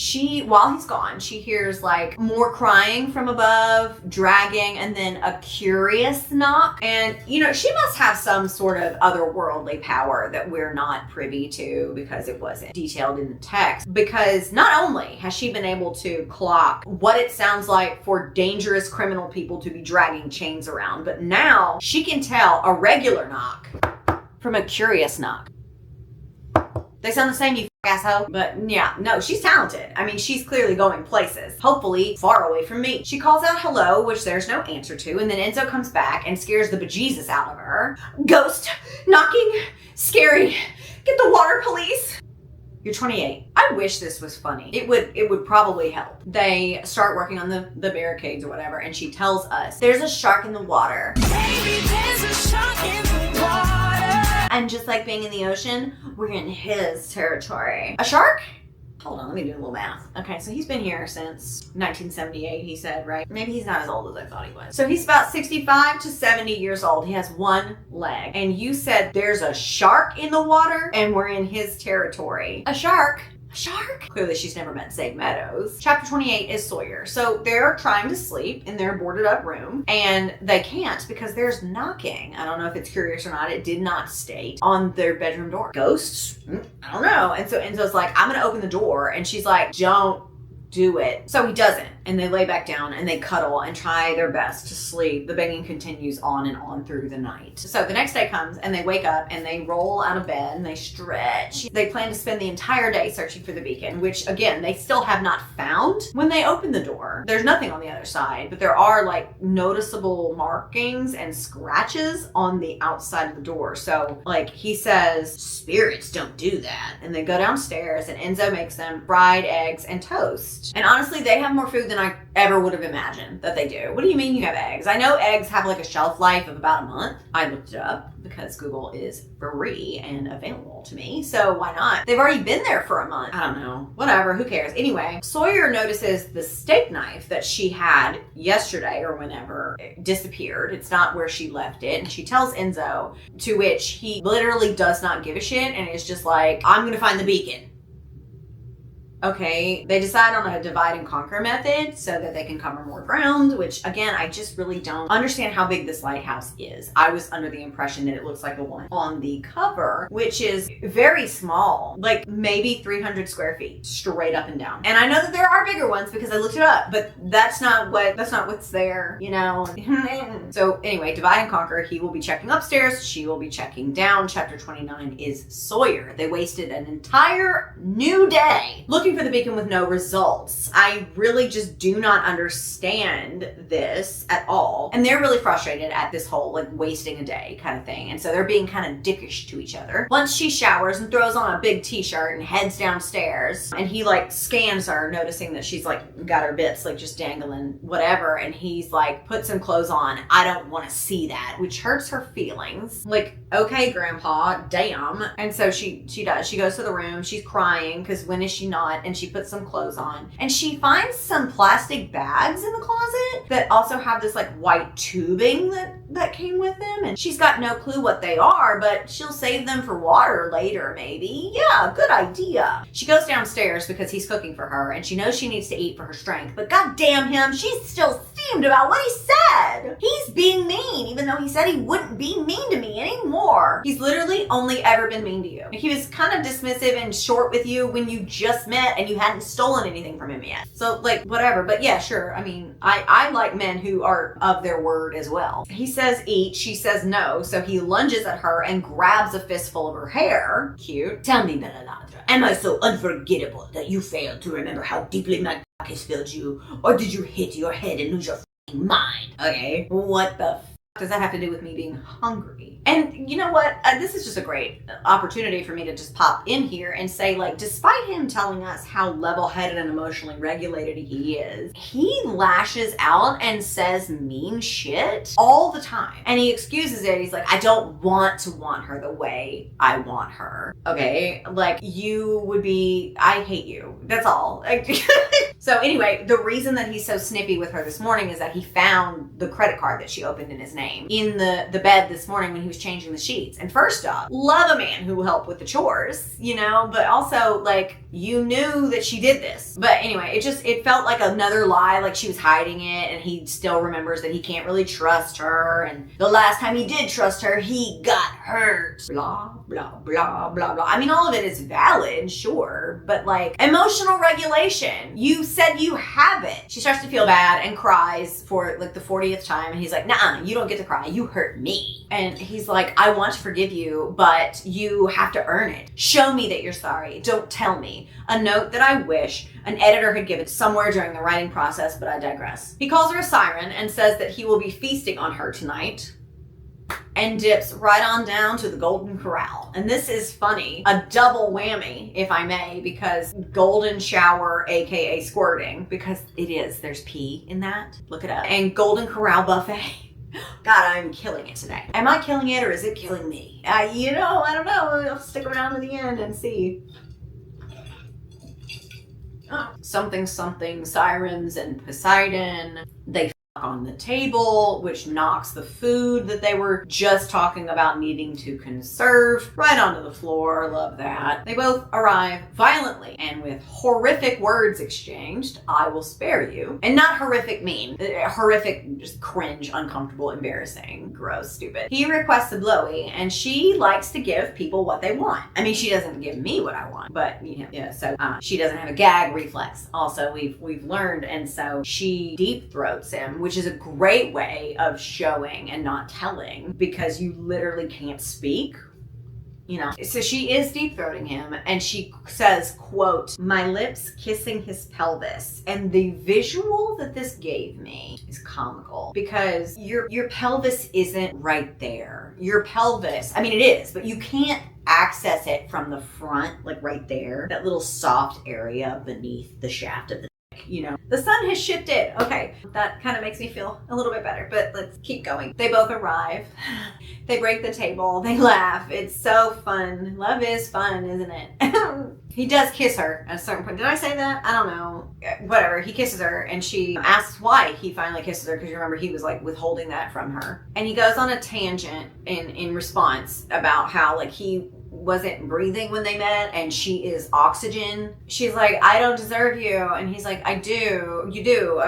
While he's gone, she hears like more crying from above, dragging, and then a curious knock. And, you know, she must have some sort of otherworldly power that we're not privy to because it wasn't detailed in the text. Because not only has she been able to clock what it sounds like for dangerous criminal people to be dragging chains around, but now she can tell a regular knock from a curious knock. They sound the same, you asshole. But yeah, no, she's talented. I mean, she's clearly going places. Hopefully far away from me. She calls out hello, which there's no answer to, and then Enzo comes back and scares the bejesus out of her. Ghost, knocking, scary. Get the water police. You're 28. I wish this was funny. It would probably help. They start working on the barricades or whatever, and she tells us, there's a shark in the water. Baby, there's a shark in the water. And just like being in the ocean, we're in his territory. A shark? Hold on, let me do a little math. Okay, so he's been here since 1978, he said, right? Maybe he's not as old as I thought he was. So he's about 65 to 70 years old. He has one leg. And you said there's a shark in the water and we're in his territory. A shark? shark? Clearly she's never met Zig Meadows. Chapter 28 is Sawyer. So they're trying to sleep in their boarded up room and they can't because there's knocking. I don't know if it's curious or not. It did not state on their bedroom door. Ghosts? I don't know. And so Enzo's like, I'm gonna open the door. And she's like, don't do it. So he doesn't. And they lay back down and they cuddle and try their best to sleep. The banging continues on and on through the night. So the next day comes and they wake up and they roll out of bed and they stretch. They plan to spend the entire day searching for the beacon, which again, they still have not found. When they open the door, there's nothing on the other side, but there are like noticeable markings and scratches on the outside of the door. So like he says, spirits don't do that. And they go downstairs and Enzo makes them fried eggs and toast. And honestly, they have more food than I ever would have imagined that they do. What do you mean you have eggs? I know eggs have like a shelf life of about a month. I looked it up because Google is free and available to me. So why not? They've already been there for a month. I don't know. Whatever. Who cares? Anyway, Sawyer notices the steak knife that she had yesterday or whenever disappeared. It's not where she left it. And she tells Enzo, to which he literally does not give a shit and is just like, I'm going to find the beacon. Okay, they decide on a divide and conquer method so that they can cover more ground, which again, I just really don't understand how big this lighthouse is. I was under the impression that it looks like the one on the cover, which is very small, like maybe 300 square feet, straight up and down. And I know that there are bigger ones because I looked it up, but that's not what's there, you know? So anyway, divide and conquer, he will be checking upstairs, she will be checking down. Chapter 29 is Sawyer. They wasted an entire new day looking for the beacon with no results. I really just do not understand this at all. And they're really frustrated at this whole like wasting a day kind of thing. And so they're being kind of dickish to each other. Once she showers and throws on a big t-shirt and heads downstairs and he like scans her, noticing that she's like got her bits like just dangling whatever. And he's like, put some clothes on. I don't want to see that, which hurts her feelings. Like, okay, grandpa, damn. And so she does. She goes to the room. She's crying because when is she not? And she puts some clothes on and she finds some plastic bags in the closet that also have this like white tubing that came with them. And she's got no clue what they are, but she'll save them for water later, maybe. Yeah, good idea. She goes downstairs because he's cooking for her and she knows she needs to eat for her strength, but god damn him, she's still steamed about what he said. He's being mean, even though he said he wouldn't be mean to me anymore. He's literally only ever been mean to you. He was kind of dismissive and short with you when you just met and you hadn't stolen anything from him yet. So like whatever, but yeah, sure. I mean, I like men who are of their word as well. He says eat, she says no, so he lunges at her and grabs a fistful of her hair. Cute. Tell me, Bellaladra, am I so unforgettable that you failed to remember how deeply my cock has filled you? Or did you hit your head and lose your f***ing mind? Okay, what the does that have to do with me being hungry? And you know what? This is just a great opportunity for me to just pop in here and say, like, despite him telling us how level-headed and emotionally regulated he is, he lashes out and says mean shit all the time. And he excuses it. He's like, I don't want to want her the way I want her. Okay? Like, you would be, I hate you. That's all. So anyway, the reason that he's so snippy with her this morning is that he found the credit card that she opened in his name in the bed this morning when he was changing the sheets. And first off, love a man who will help with the chores, you know, but also like you knew that she did this. But anyway, it felt like another lie, like she was hiding it and he still remembers that he can't really trust her. And the last time he did trust her, he got hurt. Blah, blah, blah, blah, blah. I mean, all of it is valid, sure, but like emotional regulation, you said you have it. She starts to feel bad and cries for like the 40th time. And he's like, nah, you don't get to cry. You hurt me. And he's like, I want to forgive you, but you have to earn it. Show me that you're sorry. Don't tell me. A note that I wish an editor had given somewhere during the writing process, but I digress. He calls her a siren and says that he will be feasting on her tonight and dips right on down to the Golden Corral. And this is funny, a double whammy, if I may, because golden shower, aka squirting, because it is, there's pee in that. Look it up. And Golden Corral buffet. God, I'm killing it today. Am I killing it or is it killing me? You know, I don't know. I'll stick around to the end and see. Oh, something, sirens and Poseidon. They on the table, which knocks the food that they were just talking about needing to conserve right onto the floor. Love that. They both arrive violently and with horrific words exchanged. I will spare you. And not horrific mean. Horrific, just cringe, uncomfortable, embarrassing, gross, stupid. He requests a blowy and she likes to give people what they want. I mean, she doesn't give me what I want, but so she doesn't have a gag reflex. Also, we've learned, and so she deep throats him, which is a great way of showing and not telling, because you literally can't speak. So she is deep throating him, and she says, quote, "My lips kissing his pelvis." And the visual that this gave me is comical, because your pelvis isn't right there. Your pelvis, I mean, it is, but you can't access it from the front, like right there, that little soft area beneath the shaft of the the sun has shifted. Okay, that kind of makes me feel a little bit better, but let's keep going. They both arrive. They break the table. They laugh. It's so fun. Love is fun, isn't it? He does kiss her at a certain point. Did I say that? I don't know. Whatever. He kisses her, and she asks why he finally kisses her, because you remember he was like withholding that from her. And he goes on a tangent in response about how like he wasn't breathing when they met and she is oxygen. She's like, "I don't deserve you." And he's like, "I do. You do."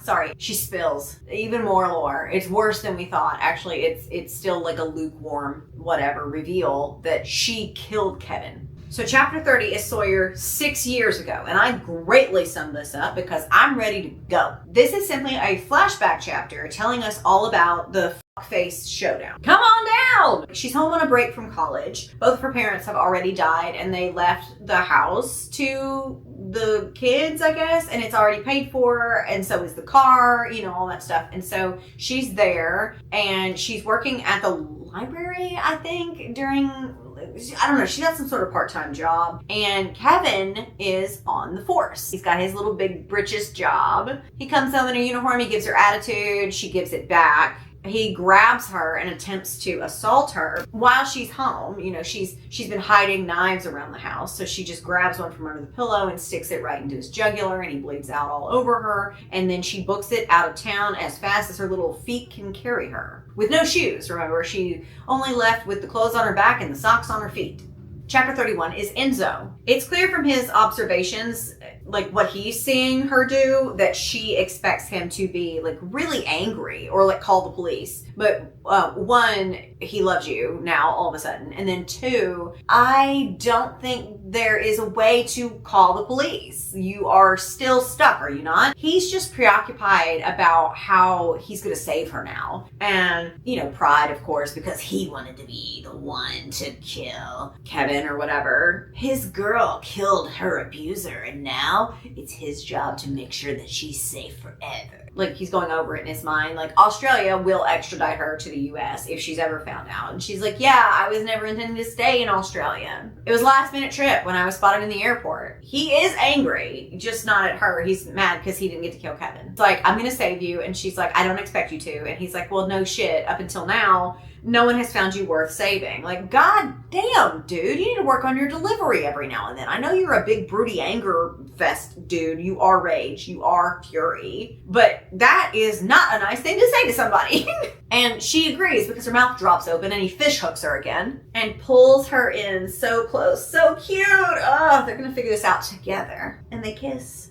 Sorry. She spills even more lore. It's worse than we thought. Actually, it's still like a lukewarm whatever reveal that she killed Kevin. So chapter 30 is Sawyer 6 years ago, and I greatly summed this up because I'm ready to go. This is simply a flashback chapter telling us all about the face showdown. Come on down! She's home on a break from college. Both of her parents have already died, and they left the house to the kids, I guess, and it's already paid for, and so is the car, all that stuff. And so she's there, and she's working at the library, I think, I don't know, she does some sort of part-time job, and Kevin is on the force. He's got his little big britches job. He comes home in a uniform, he gives her attitude, she gives it back. He grabs her and attempts to assault her while she's home. She's been hiding knives around the house, so she just grabs one from under the pillow and sticks it right into his jugular, and he bleeds out all over her. And then she books it out of town as fast as her little feet can carry her. With no shoes, remember, she only left with the clothes on her back and the socks on her feet. Chapter 31 is Enzo. It's clear from his observations, like what he's seeing her do, that she expects him to be like really angry or like call the police. But one, he loves you now all of a sudden. And then two, I don't think there is a way to call the police. You are still stuck, are you not? He's just preoccupied about how he's going to save her now. And, pride, of course, because he wanted to be the one to kill Kevin or whatever. His girl killed her abuser, and now it's his job to make sure that she's safe forever. Like, he's going over it in his mind. Like, Australia will extradite her to the US if she's ever found out. And she's like, "Yeah, I was never intending to stay in Australia. It was a last-minute trip when I was spotted in the airport." He is angry, just not at her. He's mad because he didn't get to kill Kevin. It's like, "I'm going to save you." And she's like, "I don't expect you to." And he's like, "Well, no shit. Up until now, no one has found you worth saving." Like, god damn, dude, you need to work on your delivery every now and then. I know you're a big broody anger fest dude. You are rage. You are fury. But that is not a nice thing to say to somebody. And she agrees because her mouth drops open and he fish hooks her again and pulls her in so close. So cute. Oh, they're going to figure this out together. And they kiss.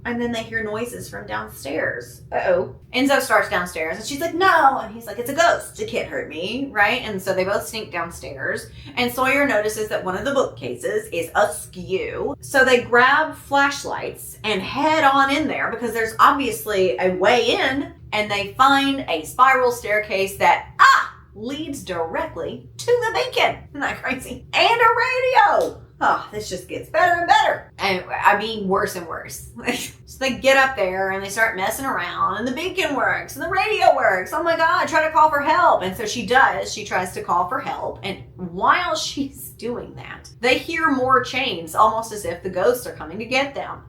And then they hear noises from downstairs. Uh-oh. Enzo starts downstairs and she's like, "No." And he's like, "It's a ghost. It can't hurt me." Right? And so they both sneak downstairs. And Sawyer notices that one of the bookcases is askew. So they grab flashlights and head on in there because there's obviously a way in. And they find a spiral staircase that, leads directly to the beacon. Isn't that crazy? And a radio. Oh, this just gets better and better. And I mean, worse and worse. So they get up there and they start messing around and the beacon works and the radio works. Oh my God, try to call for help. And so she does. She tries to call for help. And while she's doing that, they hear more chains, almost as if the ghosts are coming to get them.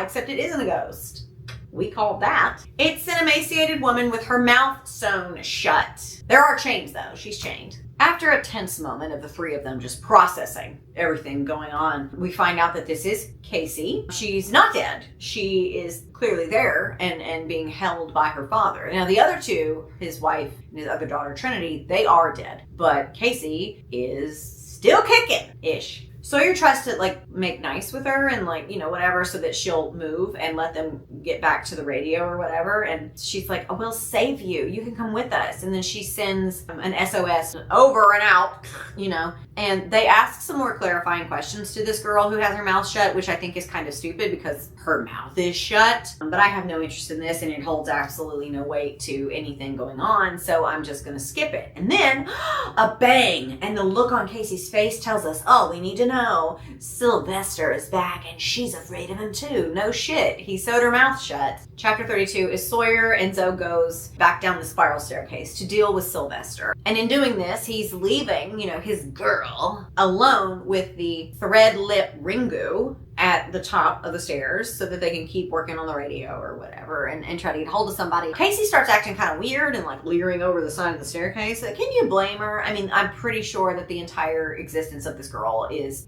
Except it isn't a ghost. We called that. It's an emaciated woman with her mouth sewn shut. There are chains though. She's chained. After a tense moment of the three of them just processing everything going on, we find out that this is Casey. She's not dead. She is clearly there and being held by her father. Now the other two, his wife and his other daughter Trinity, they are dead. But Casey is still kicking-ish. Sawyer tries to like make nice with her and like, you know, whatever, so that she'll move and let them get back to the radio or whatever. And she's like, oh, we'll save you. You can come with us. And then she sends an SOS over and out, you know, and they ask some more clarifying questions to this girl who has her mouth shut, which I think is kind of stupid because her mouth is shut. But I have no interest in this and it holds absolutely no weight to anything going on. So I'm just going to skip it. And then a bang. And the look on Casey's face tells us, oh, we need to know Sylvester is back and she's afraid of him too. No shit. He sewed her mouth shut. Chapter 32 is Sawyer. Enzo goes back down the spiral staircase to deal with Sylvester. And in doing this, he's leaving, you know, his girl alone with the thread lip Ringu at the top of the stairs so that they can keep working on the radio or whatever and try to get hold of somebody. Casey starts acting kind of weird and like leering over the side of the staircase. Can you blame her? I mean, I'm pretty sure that the entire existence of this girl is,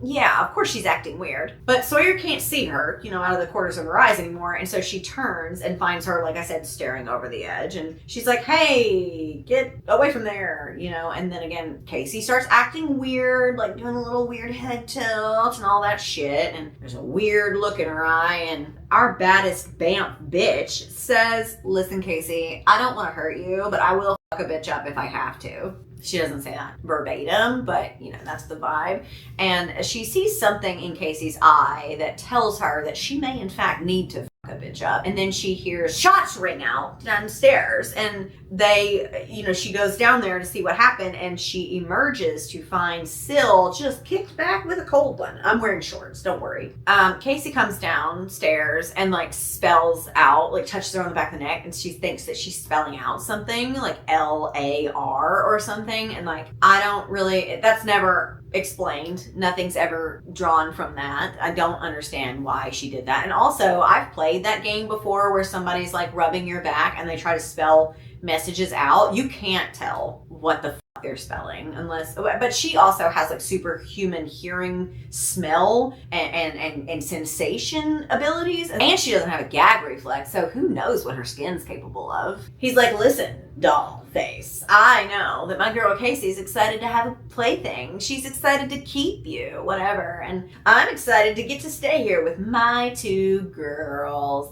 yeah, of course she's acting weird. But Sawyer can't see her, you know, out of the corners of her eyes anymore. And so she turns and finds her, like I said, staring over the edge. And she's like, hey, get away from there, you know. And then again, Casey starts acting weird, like doing a little weird head tilt and all that shit, and there's a weird look in her eye, and our baddest BAMF bitch says, listen, Casey, I don't want to hurt you, but I will fuck a bitch up if I have to. She doesn't say that verbatim, but you know, that's the vibe. And she sees something in Casey's eye that tells her that she may in fact need to fuck a bitch up. And then she hears shots ring out downstairs, and they, you know, she goes down there to see what happened, and she emerges to find Syl just kicked back with a cold one. I'm wearing shorts, don't worry. Casey comes downstairs and like spells out, like touches her on the back of the neck, and she thinks that she's spelling out something like LAR or something, and like I don't really, that's never explained. Nothing's ever drawn from that. I don't understand why she did that. And also, I've played that game before where somebody's like rubbing your back and they try to spell messages out. You can't tell what the fuck they're spelling unless, but she also has like superhuman hearing, smell, and sensation abilities, and she doesn't have a gag reflex, so who knows what her skin's capable of. He's like, listen, doll face, I know that my girl Casey's excited to have a plaything. She's excited to keep you, whatever, and I'm excited to get to stay here with my two girls.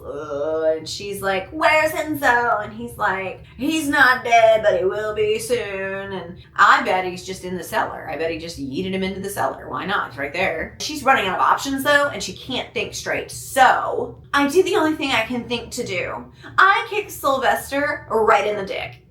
And she's like, where's Enzo? And he's like, he's not dead, but he will be soon. And I bet he's just in the cellar. I bet he just yeeted him into the cellar. Why not? It's right there. She's running out of options though, and she can't think straight. So I do the only thing I can think to do. I kick Sylvester right in the dick.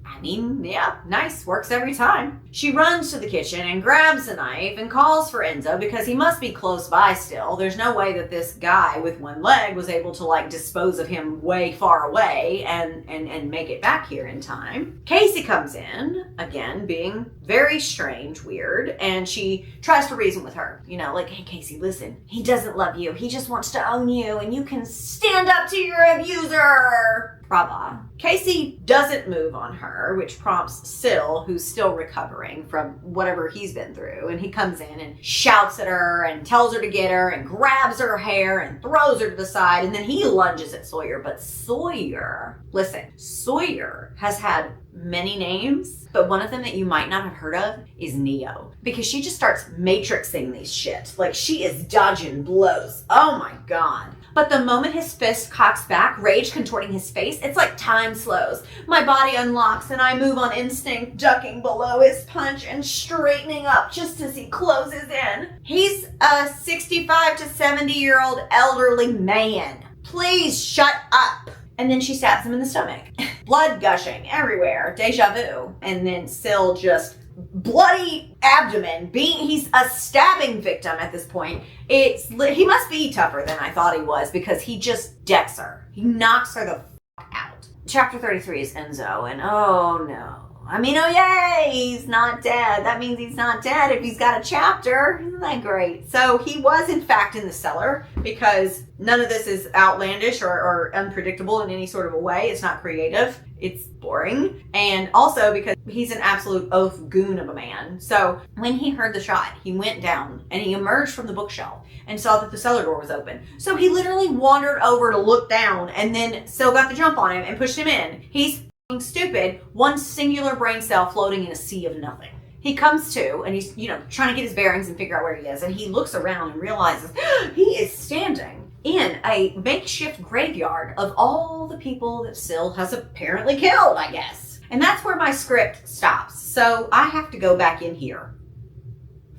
I mean, yeah, nice, works every time. She runs to the kitchen and grabs a knife and calls for Enzo because he must be close by still. There's no way that this guy with one leg was able to like dispose of him way far away and make it back here in time. Casey comes in, again, being very strange, weird, and she tries to reason with her. You know, like, hey, Casey, listen, he doesn't love you. He just wants to own you, and you can stand up to your abuser. Brava. Casey doesn't move on her, which prompts Syl, who's still recovering from whatever he's been through, and he comes in and shouts at her and tells her to get her and grabs her hair and throws her to the side, and then he lunges at Sawyer. But Sawyer, listen, Sawyer has had many names, but one of them that you might not have heard of is Neo, because she just starts matrixing these shit. Like, she is dodging blows. Oh my god. But the moment his fist cocks back, rage contorting his face, it's like time slows. My body unlocks and I move on instinct, ducking below his punch and straightening up just as he closes in. He's a 65 to 70-year-old elderly man. Please shut up. And then she stabs him in the stomach. Blood gushing everywhere. Deja vu. And then Syl just bloody abdomen. He's a stabbing victim at this point. He must be tougher than I thought he was because he just decks her. He knocks her the fuck out. Chapter 33 is Enzo, and oh no. I mean, oh yay, he's not dead. That means he's not dead if he's got a chapter. Isn't that great? So he was in fact in the cellar, because none of this is outlandish or unpredictable in any sort of a way. It's not creative. It's boring. And also because he's an absolute oaf goon of a man. So when he heard the shot, he went down and he emerged from the bookshelf and saw that the cellar door was open. So he literally wandered over to look down and then Sil got the jump on him and pushed him in. He's stupid, one singular brain cell floating in a sea of nothing. He comes to and he's, trying to get his bearings and figure out where he is. And he looks around and realizes he is standing in a makeshift graveyard of all the people that Sil has apparently killed, I guess. And that's where my script stops. So I have to go back in here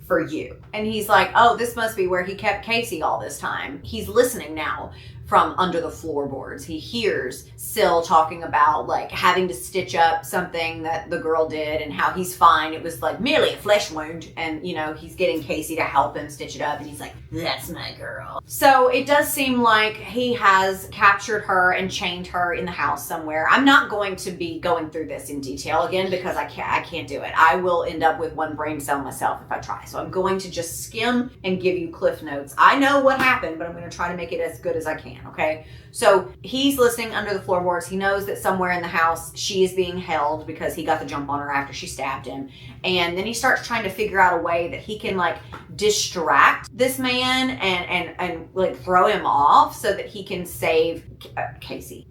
for you. And he's like, oh, this must be where he kept Casey all this time. He's listening now from under the floorboards. He hears Sil talking about like having to stitch up something that the girl did and how he's fine. It was like merely a flesh wound. And, he's getting Casey to help him stitch it up. And he's like, that's my girl. So it does seem like he has captured her and chained her in the house somewhere. I'm not going to be going through this in detail again because I can't do it. I will end up with one brain cell myself if I try. So I'm going to just skim and give you cliff notes. I know what happened, but I'm going to try to make it as good as I can. Okay, so he's listening under the floorboards. He knows that somewhere in the house she is being held because he got the jump on her after she stabbed him. And then he starts trying to figure out a way that he can like distract this man and like throw him off so that he can save Casey.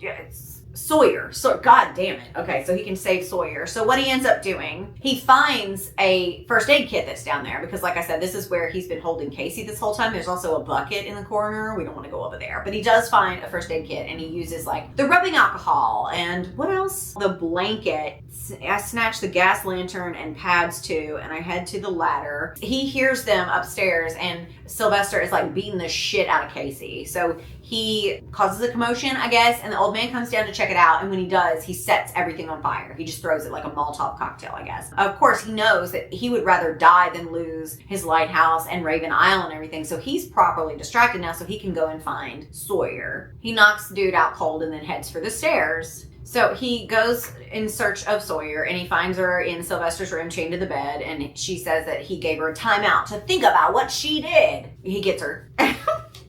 Sawyer. So God damn it. Okay, so he can save Sawyer. So what he ends up doing, he finds a first aid kit that's down there because like I said, this is where he's been holding Casey this whole time. There's also a bucket in the corner. We don't want to go over there. But he does find a first aid kit and he uses like the rubbing alcohol and what else? The blanket. I snatch the gas lantern and pads too and I head to the ladder. He hears them upstairs and Sylvester is like beating the shit out of Casey. So he causes a commotion, I guess, and the old man comes down to check it out. And when he does, he sets everything on fire. He just throws it like a Molotov cocktail, I guess. Of course, he knows that he would rather die than lose his lighthouse and Raven Isle and everything. So he's properly distracted now so he can go and find Sawyer. He knocks the dude out cold and then heads for the stairs. So he goes in search of Sawyer and he finds her in Sylvester's room chained to the bed and she says that he gave her a timeout to think about what she did. He gets her.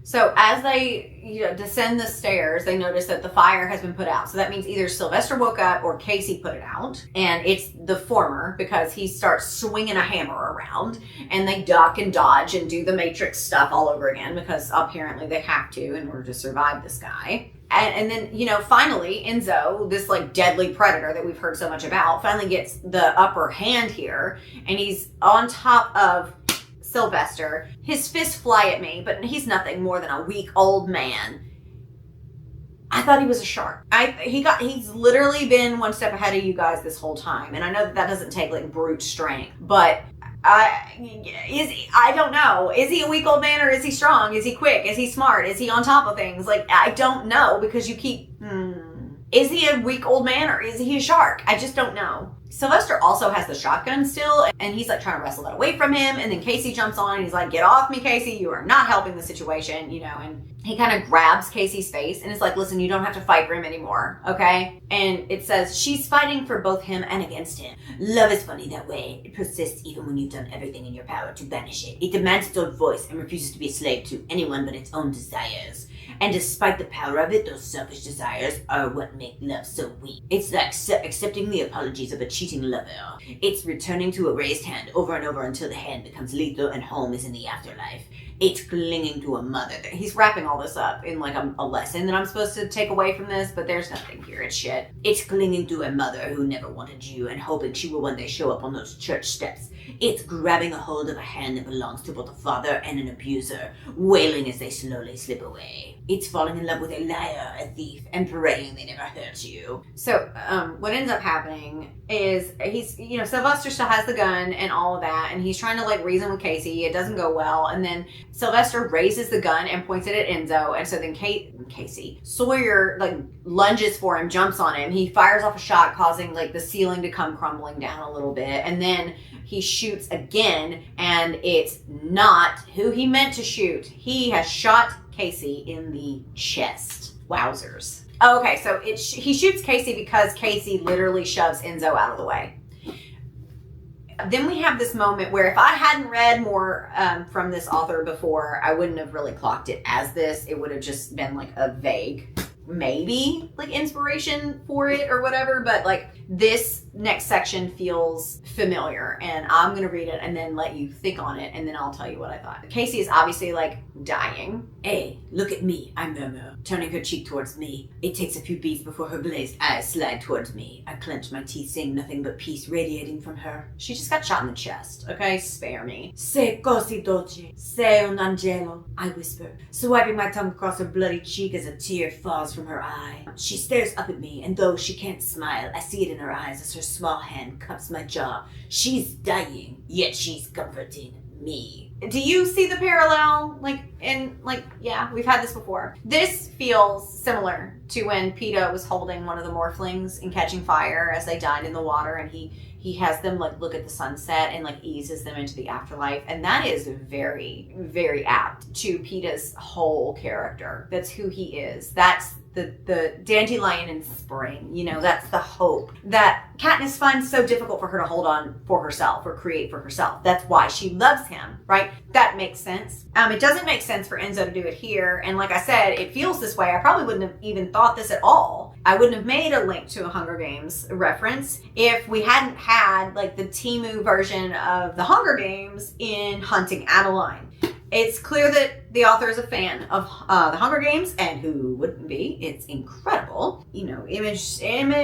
So as they descend the stairs, they notice that the fire has been put out. So that means either Sylvester woke up or Casey put it out. And it's the former because he starts swinging a hammer around and they duck and dodge and do the Matrix stuff all over again because apparently they have to in order to survive this guy. And then, finally, Enzo, this like deadly predator that we've heard so much about, finally gets the upper hand here. And he's on top of Sylvester. His fists fly at me, but he's nothing more than a weak old man. I thought he was a shark. He's literally been one step ahead of you guys this whole time. And I know that doesn't take like brute strength, but I don't know. Is he a weak old man or is he strong? Is he quick? Is he smart? Is he on top of things? Like, I don't know because you keep, is he a weak old man or is he a shark? I just don't know. Sylvester also has the shotgun still and he's like trying to wrestle that away from him. And then Casey jumps on and he's like, get off me, Casey. You are not helping the situation, and he kind of grabs Casey's face and is like, listen, you don't have to fight for him anymore, okay? And it says, she's fighting for both him and against him. Love is funny that way. It persists even when you've done everything in your power to banish it. It demands its own voice and refuses to be a slave to anyone but its own desires. And despite the power of it, those selfish desires are what make love so weak. It's like accepting the apologies of a cheating lover. It's returning to a raised hand over and over until the hand becomes lethal and home is in the afterlife. It's clinging to a mother. He's wrapping all this up in like a lesson that I'm supposed to take away from this, but there's nothing here. It's shit. It's clinging to a mother who never wanted you and hoping she will one day show up on those church steps. It's grabbing a hold of a hand that belongs to both a father and an abuser, wailing as they slowly slip away. It's falling in love with a liar, a thief, and praying they never hurt you. So, what ends up happening is he's, Sylvester still has the gun and all of that, and he's trying to like reason with Casey. It doesn't go well, and then Sylvester raises the gun and points it at Enzo, and so then Sawyer like lunges for him, jumps on him. He fires off a shot, causing like the ceiling to come crumbling down a little bit, and then he shoots again, and it's not who he meant to shoot. He has shot Casey in the chest. Wowzers. Okay, so he shoots Casey because Casey literally shoves Enzo out of the way. Then we have this moment where if I hadn't read more from this author before, I wouldn't have really clocked it as this. It would have just been like a vague, maybe like inspiration for it or whatever. But like this next section feels familiar, and I'm gonna read it and then let you think on it, and then I'll tell you what I thought. Casey is obviously like dying. Hey, look at me, I murmur, turning her cheek towards me. It takes a few beats before her glazed eyes slide towards me. I clench my teeth, seeing nothing but peace radiating from her. She just got shot in the chest, okay? Spare me. Sei così dolce, sei un angelo, I whisper, swiping my tongue across her bloody cheek as a tear falls from her eye. She stares up at me, and though she can't smile, I see it in her eyes as her small hand cups my jaw. She's dying, yet she's comforting me. Do you see the parallel? Yeah, we've had this before. This feels similar to when Peeta was holding one of the morphlings in Catching Fire as they died in the water, and he has them like look at the sunset and like eases them into the afterlife. And that is very, very apt to Peeta's whole character. That's who he is. That's the dandelion in spring, you know, that's the hope that Katniss finds so difficult for her to hold on for herself or create for herself. That's why she loves him, right? That makes sense. It doesn't make sense for Enzo to do it here. And like I said, it feels this way. I probably wouldn't have even thought this at all. I wouldn't have made a link to a Hunger Games reference if we hadn't had like the Temu version of the Hunger Games in Hunting Adeline. It's clear that the author is a fan of the Hunger Games, and who wouldn't be? It's incredible. You know, imitation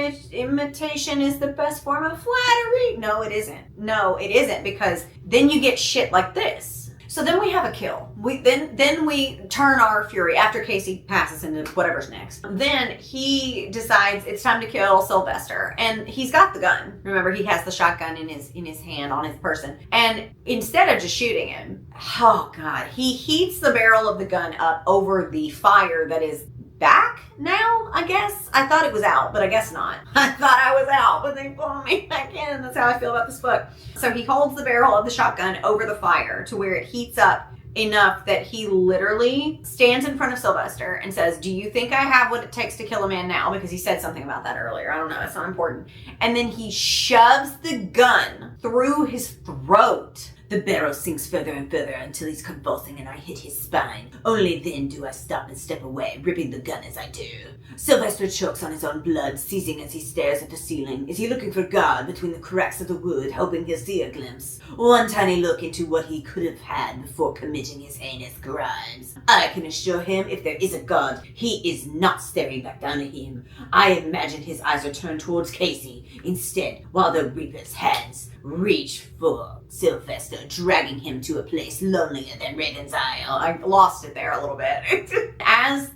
is the best form of flattery. No, it isn't. No, it isn't, because then you get shit like this. So then we have a kill. Then we turn our fury after Casey passes into whatever's next. Then he decides it's time to kill Sylvester, and he's got the gun. Remember, he has the shotgun in his hand on his person. And instead of just shooting him, oh god, he heats the barrel of the gun up over the fire that is back now, I guess. I thought it was out, but I guess not. I thought I was out, but they pulled me back in. That's how I feel about this book. So he holds the barrel of the shotgun over the fire to where it heats up enough that he literally stands in front of Sylvester and says, do you think I have what it takes to kill a man now? Because he said something about that earlier. I don't know. It's not important. And then he shoves the gun through his throat. The barrel sinks further and further until he's convulsing and I hit his spine. Only then do I stop and step away, ripping the gun as I do. Sylvester chokes on his own blood, seizing as he stares at the ceiling. Is he looking for God between the cracks of the wood, hoping he'll see a glimpse? One tiny look into what he could have had before committing his heinous crimes. I can assure him, if there is a God, he is not staring back down at him. I imagine his eyes are turned towards Casey instead, while the Reaper's hands reach for Sylvester, dragging him to a place lonelier than Raven's Isle. I lost it there a little bit. As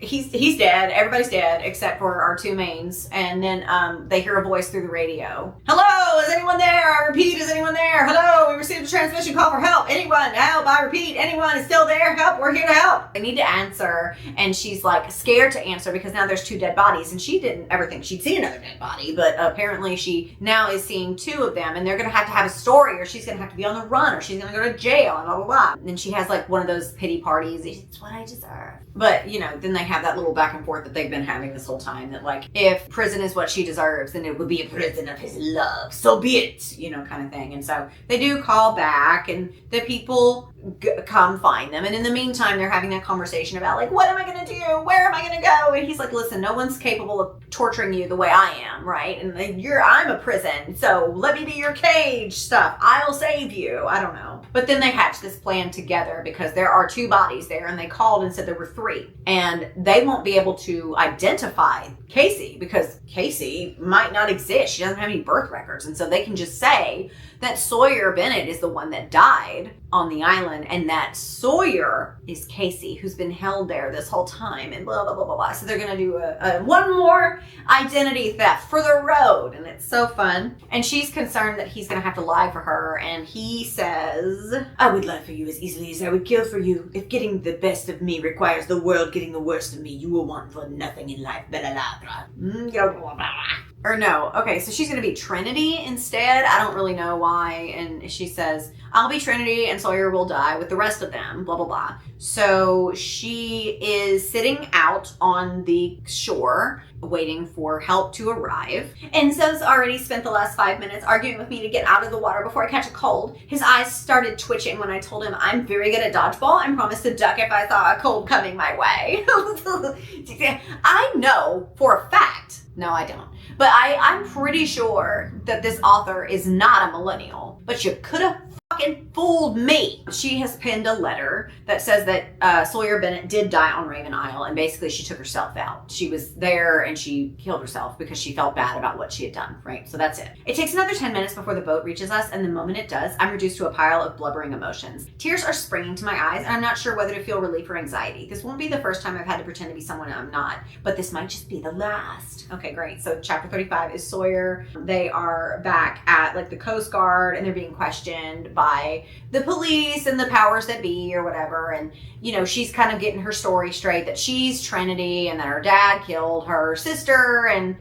he's dead, everybody's dead except for our two mains, and then they hear a voice through the radio. Hello, is anyone there? I repeat, is anyone there? Hello, we received a transmission call for help. Anyone? Help, I repeat, anyone is still there? Help, we're here to help. I need to answer, and she's like scared to answer because now there's two dead bodies, and she didn't ever think she'd see another dead body, but apparently she now is seeing two of them, and they're gonna have a story, or she's gonna have to be on the run, or she's gonna go to jail, and blah blah blah. And then she has like one of those pity parties. It's what I deserve. But you know, then they have that little back and forth that they've been having this whole time, that like, if prison is what she deserves, then it would be a prison of his love, so be it, you know, kind of thing. And so they do call back, and the people come find them, and in the meantime they're having that conversation about like, what am I gonna do, where am I gonna go? And he's like, listen, no one's capable of torturing you the way I am, right? And like, I'm a prison, so let me be your cage stuff, I'll save you. I don't know. But then they hatch this plan together because there are two bodies there, and they called and said there were three, and they won't be able to identify Casey because Casey might not exist. She doesn't have any birth records, and so they can just say that Sawyer Bennett is the one that died on the island, and that Sawyer is Casey, who's been held there this whole time, and blah, blah, blah, blah, blah. So they're going to do a one more identity theft for the road, and it's so fun. And she's concerned that he's going to have to lie for her, and he says, I would lie for you as easily as I would kill for you. If getting the best of me requires the world getting the worst of me, you will want for nothing in life. Blah, blah, blah. Or no, okay, so she's gonna be Trinity instead. I don't really know why. And she says, I'll be Trinity and Sawyer will die with the rest of them, blah, blah, blah. So she is sitting out on the shore waiting for help to arrive. Enzo's already spent the last 5 minutes arguing with me to get out of the water before I catch a cold. His eyes started twitching when I told him I'm very good at dodgeball and promised to duck if I saw a cold coming my way. I know for a fact, no I don't, but I'm pretty sure that this author is not a millennial, but you could have fucking fooled me. She has pinned a letter that says that Sawyer Bennett did die on Raven Isle, and basically she took herself out. She was there and she killed herself because she felt bad about what she had done, right? So that's it. It takes another 10 minutes before the boat reaches us, and the moment it does, I'm reduced to a pile of blubbering emotions. Tears are springing to my eyes, and I'm not sure whether to feel relief or anxiety. This won't be the first time I've had to pretend to be someone I'm not, but this might just be the last. Okay, great. So chapter 35 is Sawyer. They are back at like the Coast Guard, and they're being questioned by the police and the powers that be or whatever. And, you know, she's kind of getting her story straight that she's Trinity and that her dad killed her sister and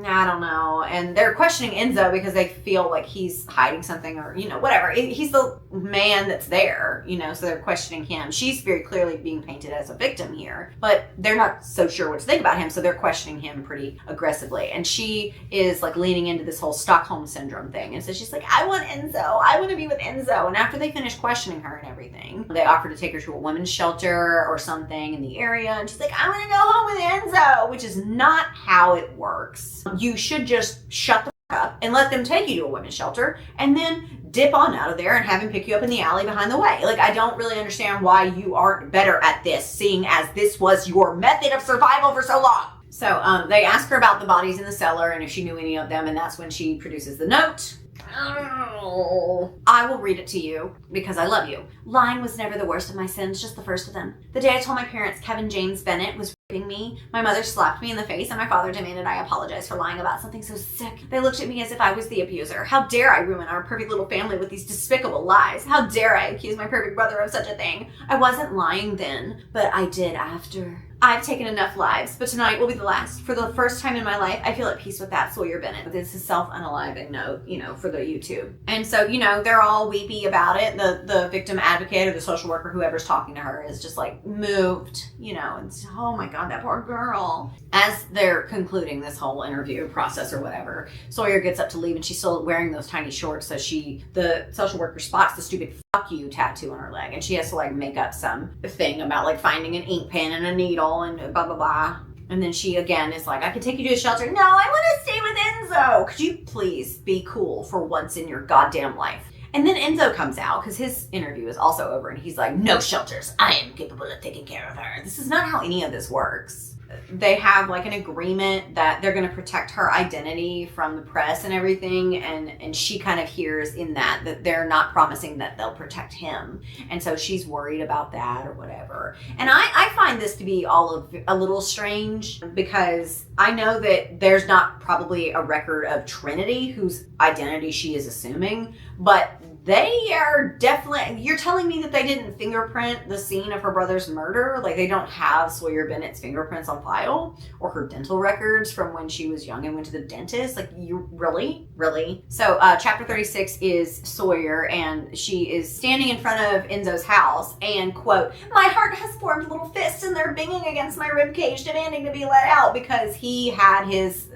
I don't know. And they're questioning Enzo because they feel like he's hiding something or, you know, whatever. He's the man that's there, you know, so they're questioning him. She's very clearly being painted as a victim here, but they're not so sure what to think about him. So they're questioning him pretty aggressively. And she is like leaning into this whole Stockholm syndrome thing. And so she's like, I want Enzo. I want to be with Enzo. And after they finish questioning her and everything, they offer to take her to a women's shelter or something in the area. And she's like, I want to go home with Enzo, which is not how it works. You should just shut the fuck up and let them take you to a women's shelter and then dip on out of there and have him pick you up in the alley behind the way. Like, I don't really understand why you aren't better at this, seeing as this was your method of survival for so long. So they ask her about the bodies in the cellar and if she knew any of them, and that's when she produces the note. I will read it to you because I love you. Lying was never the worst of my sins, just the first of them. The day I told my parents Kevin James Bennett was raping me, my mother slapped me in the face and my father demanded I apologize for lying about something so sick. They looked at me as if I was the abuser. How dare I ruin our perfect little family with these despicable lies? How dare I accuse my perfect brother of such a thing? I wasn't lying then, but I did after. I've taken enough lives, but tonight will be the last. For the first time in my life, I feel at peace with that, Sawyer Bennett. This is self-unaliving note, you know, for the YouTube. And so, you know, they're all weepy about it. The victim advocate or the social worker, whoever's talking to her, is just like moved, you know, and oh my God, that poor girl. As they're concluding this whole interview process or whatever, Sawyer gets up to leave and she's still wearing those tiny shorts. So the social worker spots the stupid fuck you tattoo on her leg. And she has to like make up some thing about like finding an ink pen and a needle and blah, blah, blah. And then she again is like, I can take you to a shelter. No, I want to stay with Enzo. Could you please be cool for once in your goddamn life? And then Enzo comes out because his interview is also over and he's like, no shelters. I am capable of taking care of her. This is not how any of this works. They have like an agreement that they're going to protect her identity from the press and everything. And she kind of hears in that they're not promising that they'll protect him. And so she's worried about that or whatever. And I find this to be a little strange because I know that there's not probably a record of Trinity whose identity she is assuming, but they are definitely, you're telling me that they didn't fingerprint the scene of her brother's murder? Like they don't have Sawyer Bennett's fingerprints on file or her dental records from when she was young and went to the dentist? Like you really? So chapter 36 is Sawyer and she is standing in front of Enzo's house and quote, my heart has formed little fists and they're banging against my ribcage demanding to be let out because he had his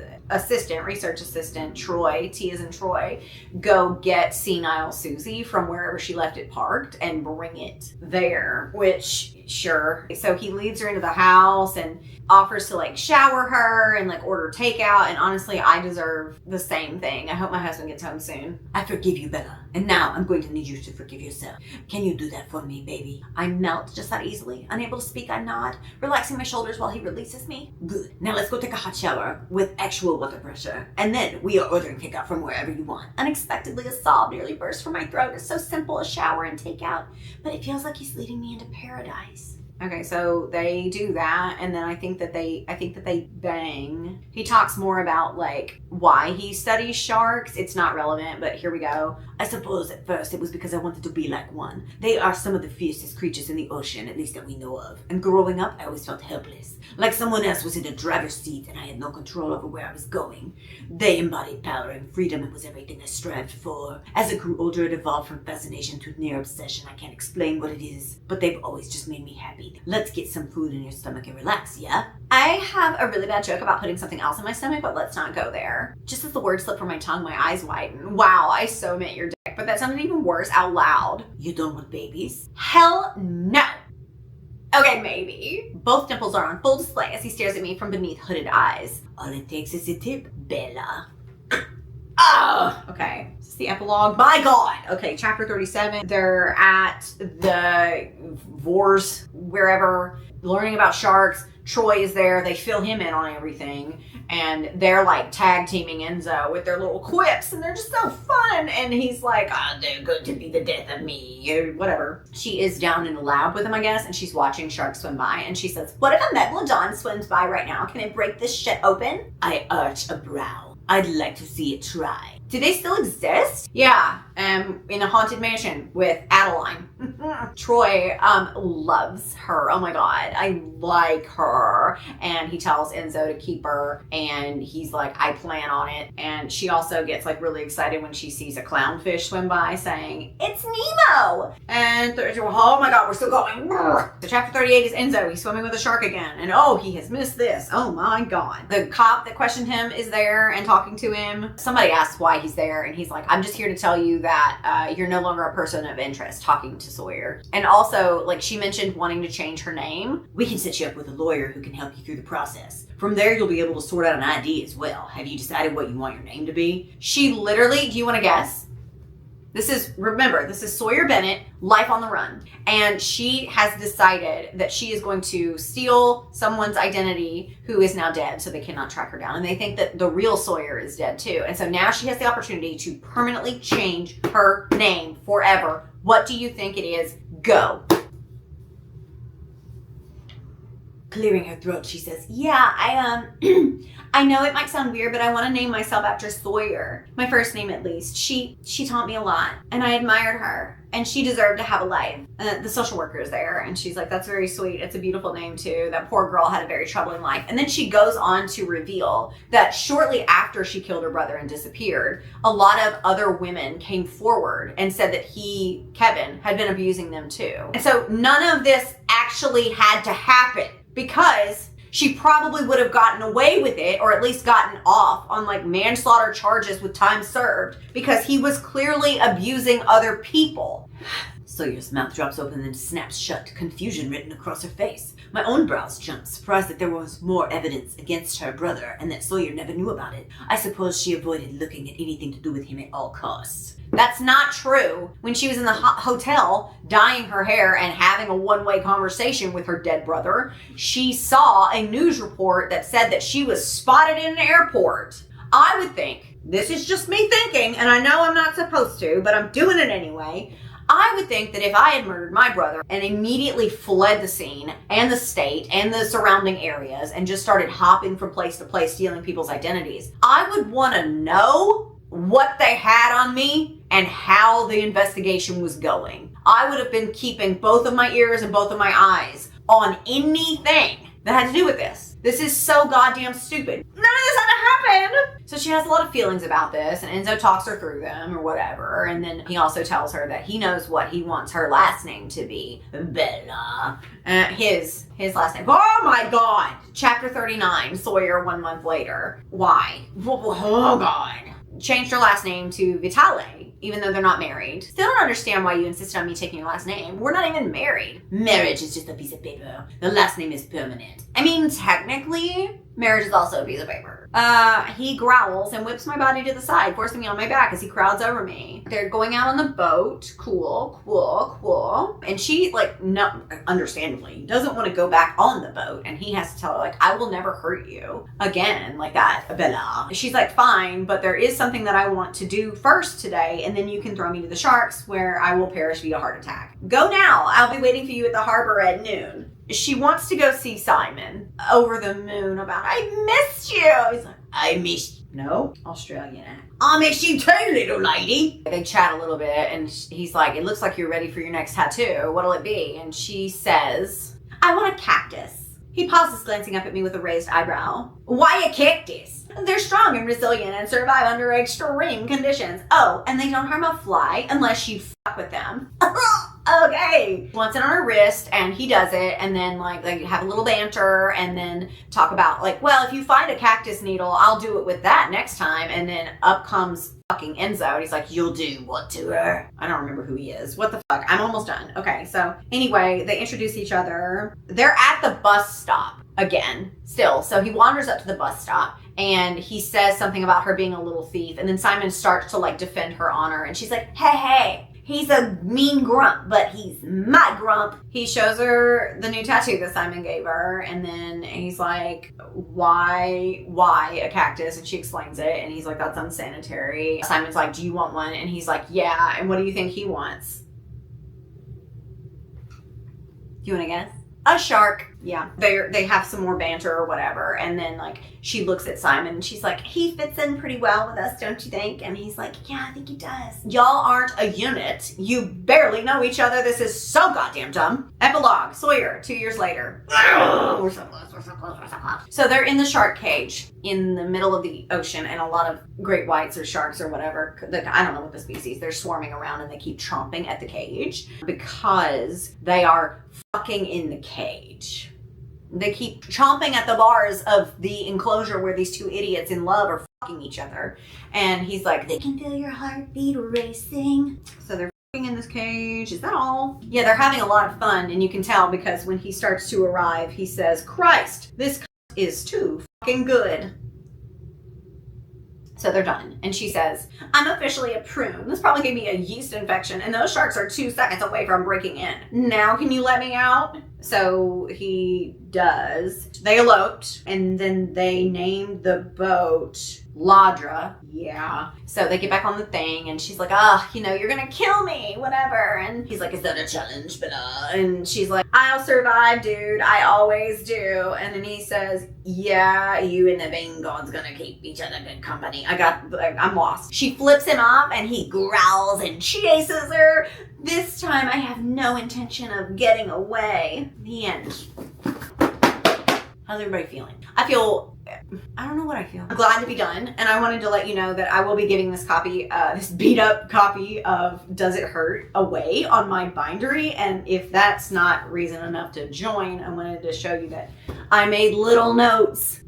research assistant, Troy, T as in Troy, go get senile Susie from wherever she left it parked and bring it there, which sure. So he leads her into the house and offers to like shower her and like order takeout. And honestly, I deserve the same thing. I hope my husband gets home soon. I forgive you, Bella. And now I'm going to need you to forgive yourself. Can you do that for me, baby? I melt just that easily. Unable to speak, I nod, relaxing my shoulders while he releases me. Good. Now let's go take a hot shower with actual water pressure. And then we are ordering takeout from wherever you want. Unexpectedly, a sob nearly burst from my throat. It's so simple, a shower and takeout. But it feels like he's leading me into paradise. Okay, so they do that, and then I think that they bang. He talks more about like why he studies sharks. It's not relevant, but here we go. I suppose at first it was because I wanted to be like one. They are some of the fiercest creatures in the ocean, at least that we know of. And growing up, I always felt helpless, like someone else was in the driver's seat and I had no control over where I was going. They embodied power and freedom and was everything I strived for. As I grew older, it evolved from fascination to near obsession. I can't explain what it is, but they've always just made me happy. Let's get some food in your stomach and relax, yeah? I have a really bad joke about putting something else in my stomach, but let's not go there. Just as the word slipped from my tongue, my eyes widened. Wow, I so meant your dick, but that sounded even worse out loud. You don't want babies? Hell no! Okay, maybe. Both nipples are on full display as he stares at me from beneath hooded eyes. All it takes is a tip, Bella. Oh, okay. This is the epilogue. My God. Okay, chapter 37. They're at the Vors, wherever, learning about sharks. Troy is there. They fill him in on everything. And they're like tag teaming Enzo with their little quips. And they're just so fun. And he's like, oh, they're going to be the death of me. Or whatever. She is down in the lab with him, I guess. And she's watching sharks swim by. And she says, what if a megalodon swims by right now? Can it break this shit open? I arch a brow. I'd like to see it try. Do they still exist? Yeah, in a haunted mansion with Adeline. Troy loves her. Oh my God, I like her. And he tells Enzo to keep her, and he's like, I plan on it. And she also gets like really excited when she sees a clownfish swim by saying, it's Nemo. And oh my God, we're still going. So chapter 38 is Enzo. He's swimming with a shark again. And oh, he has missed this. Oh my God. The cop that questioned him is there and talking to him. Somebody asks why he's there, and he's like, I'm just here to tell you that you're no longer a person of interest, talking to Sawyer. And also, like, she mentioned wanting to change her name. We can set you up with a lawyer who can help you through the process. From there, you'll be able to sort out an ID as well. Have you decided what you want your name to be? She literally, do you want to guess? This is Sawyer Bennett, life on the run. And she has decided that she is going to steal someone's identity who is now dead, so they cannot track her down. And they think that the real Sawyer is dead too. And so now she has the opportunity to permanently change her name forever. What do you think it is? Go. Clearing her throat, she says, yeah, I know it might sound weird, but I want to name myself after Sawyer. My first name, at least. She taught me a lot, and I admired her, and she deserved to have a life. The social worker is there, and she's like, that's very sweet. It's a beautiful name, too. That poor girl had a very troubling life. And then she goes on to reveal that shortly after she killed her brother and disappeared, a lot of other women came forward and said that Kevin, had been abusing them, too. And so none of this actually had to happen, because she probably would have gotten away with it, or at least gotten off on like manslaughter charges with time served, because he was clearly abusing other people. Sawyer's mouth drops open and snaps shut, confusion written across her face. My own brows jump, surprised that there was more evidence against her brother and that Sawyer never knew about it. I suppose she avoided looking at anything to do with him at all costs. That's not true. When she was in the hotel, dyeing her hair and having a one-way conversation with her dead brother, she saw a news report that said that she was spotted in an airport. I would think, this is just me thinking, and I know I'm not supposed to, but I'm doing it anyway. I would think that if I had murdered my brother and immediately fled the scene and the state and the surrounding areas and just started hopping from place to place, stealing people's identities, I would want to know what they had on me and how the investigation was going. I would have been keeping both of my ears and both of my eyes on anything that had to do with this. This is so goddamn stupid. None of this had to happen. So she has a lot of feelings about this, and Enzo talks her through them or whatever. And then he also tells her that he knows what he wants her last name to be. Bella. His last name. Oh my God. Chapter 39, Sawyer 1 month later. Why? Oh God. Changed her last name to Vitale, even though they're not married. Still don't understand why you insisted on me taking your last name. We're not even married. Marriage is just a piece of paper. The last name is permanent. I mean, technically, marriage is also a piece of paper. He growls and whips my body to the side, forcing me on my back as he crowds over me. They're going out on the boat. Cool. And she, like, no, understandably, doesn't want to go back on the boat. And he has to tell her, like, I will never hurt you again, like that, Bella. She's like, fine, but there is something that I want to do first today, and then you can throw me to the sharks where I will perish via heart attack. Go now. I'll be waiting for you at the harbor at noon. she wants to go see Simon, over the moon about, I missed you. He's like, I missed you. No, Australian accent. I miss you too, little lady. They chat a little bit and he's like, it looks like you're ready for your next tattoo. What'll it be? And she says, I want a cactus. He pauses, glancing up at me with a raised eyebrow. Why a cactus? They're strong and resilient and survive under extreme conditions. Oh, and they don't harm a fly unless you fuck with them. Okay. Wants it on her wrist, and he does it, and then like they have a little banter, and then talk about like, well, if you find a cactus needle, I'll do it with that next time. And then up comes fucking Enzo, and he's like, you'll do what to her? I don't remember who he is. What the fuck? I'm almost done. Okay, so anyway, they introduce each other. They're at the bus stop again, still. So he wanders up to the bus stop, and he says something about her being a little thief, and then Simon starts to like defend her honor, and she's like, hey, he's a mean grump, but he's my grump. He shows her the new tattoo that Simon gave her, and then he's like, why a cactus? And she explains it, and he's like, that's unsanitary. Simon's like, do you want one? And he's like, yeah. And what do you think he wants? Do you want to guess? A shark. Yeah. They have some more banter or whatever, and then like she looks at Simon and she's like, he fits in pretty well with us, don't you think? And he's like, yeah, I think he does. Y'all aren't a unit. You barely know each other. This is so goddamn dumb. Epilogue. Sawyer, 2 years later. We're so close, we're so close, we're so close. So they're in the shark cage in the middle of the ocean, and a lot of great whites or sharks or whatever, I don't know what the species, they're swarming around, and they keep chomping at the cage because they are fucking in the cage. They keep chomping at the bars of the enclosure where these two idiots in love are fucking each other. And he's like, they can feel your heartbeat racing. So they're fucking in this cage. Is that all? Yeah, they're having a lot of fun, and you can tell because when he starts to arrive, he says, Christ, this is too fucking good. So they're done. And she says, I'm officially a prune. This probably gave me a yeast infection, and those sharks are 2 seconds away from breaking in. Now can you let me out? So he does. They eloped, and then they named the boat Ladra. Yeah. So they get back on the thing, and she's like, you're gonna kill me, whatever. And he's like, is that a challenge? And she's like, I'll survive, dude. I always do. And then he says, yeah, you and the Vanguard's gonna keep each other good company. I'm lost. She flips him off, and he growls and chases her. This time I have no intention of getting away. The end. How's everybody feeling? I don't know what I feel. I'm glad to be done, and I wanted to let you know that I will be giving this copy, this beat up copy of Does It Hurt away on my bindery, and if that's not reason enough to join, I wanted to show you that I made little notes.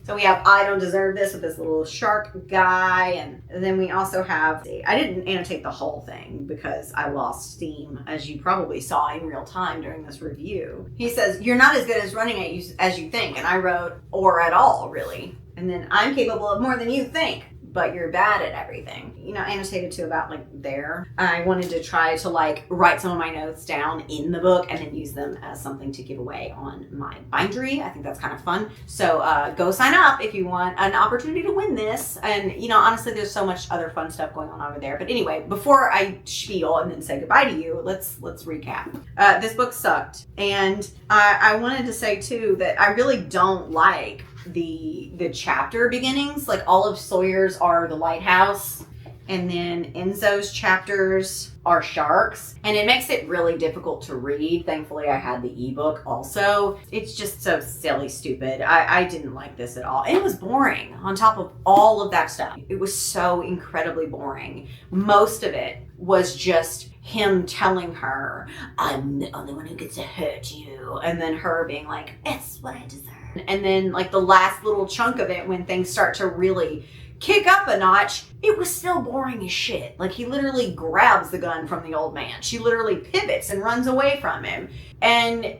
So we have I Don't Deserve This with this little shark guy, and then we also have, I didn't annotate the whole thing because I lost steam, as you probably saw in real time during this review. He says, you're not as good as running at you as you think, and I wrote, or at all, really. And then I'm capable of more than you think, but you're bad at everything. Annotated to about there. I wanted to try to write some of my notes down in the book and then use them as something to give away on my bindery. I think that's kind of fun. So go sign up if you want an opportunity to win this. And honestly, there's so much other fun stuff going on over there. But anyway, before I spiel and then say goodbye to you, let's recap. This book sucked. And I wanted to say too that I really don't like the chapter beginnings. All of Sawyer's are the lighthouse, and then Enzo's chapters are sharks, and it makes it really difficult to read. Thankfully I had the ebook also. It's just so silly stupid. I didn't like this at all. It was boring on top of all of that stuff. It was so incredibly boring. Most of it was just him telling her, I'm the only one who gets to hurt you, and then her being like, it's what I deserve. And then the last little chunk of it, when things start to really kick up a notch, it was still boring as shit. He literally grabs the gun from the old man. She literally pivots and runs away from him. And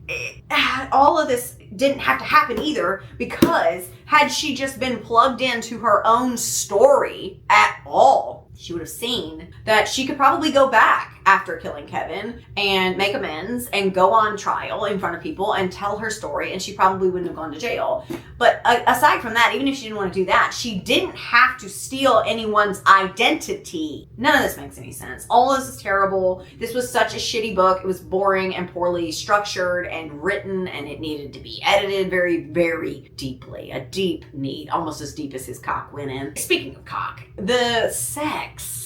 all of this didn't have to happen either, because had she just been plugged into her own story at all, she would have seen that she could probably go back after killing Kevin and make amends and go on trial in front of people and tell her story, and she probably wouldn't have gone to jail. But aside from that, even if she didn't want to do that, she didn't have to steal anyone's identity. None of this makes any sense. All of this is terrible. This was such a shitty book. It was boring and poorly structured and written, and it needed to be edited very, very deeply. A deep need, almost as deep as his cock went in. Speaking of cock, the sex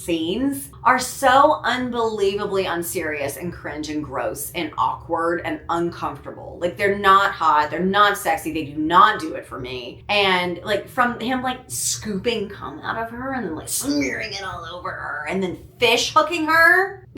scenes are so unbelievably unserious and cringe and gross and awkward and uncomfortable. Like, they're not hot, they're not sexy, they do not do it for me. And like, from him like scooping cum out of her and then like smearing it all over her and then fish hooking her.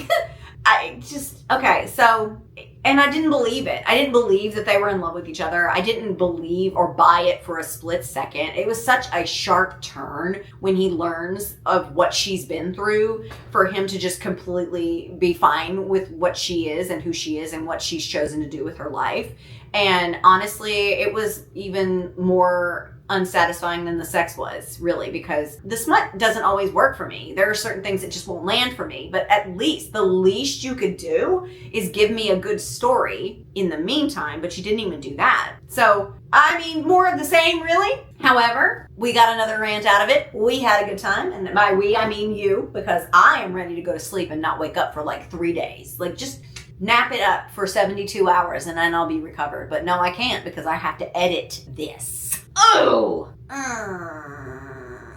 And I didn't believe it. I didn't believe that they were in love with each other. I didn't believe or buy it for a split second. It was such a sharp turn when he learns of what she's been through for him to just completely be fine with what she is and who she is and what she's chosen to do with her life. And honestly, it was even more unsatisfying than the sex was, really, because the smut doesn't always work for me. There are certain things that just won't land for me, but at least the least you could do is give me a good story in the meantime, but you didn't even do that. So, I mean, more of the same, really. However, we got another rant out of it. We had a good time, and by we, I mean you, because I am ready to go to sleep and not wake up for like 3 days. Like, just nap it up for 72 hours and then I'll be recovered. But no, I can't, because I have to edit this. Oh!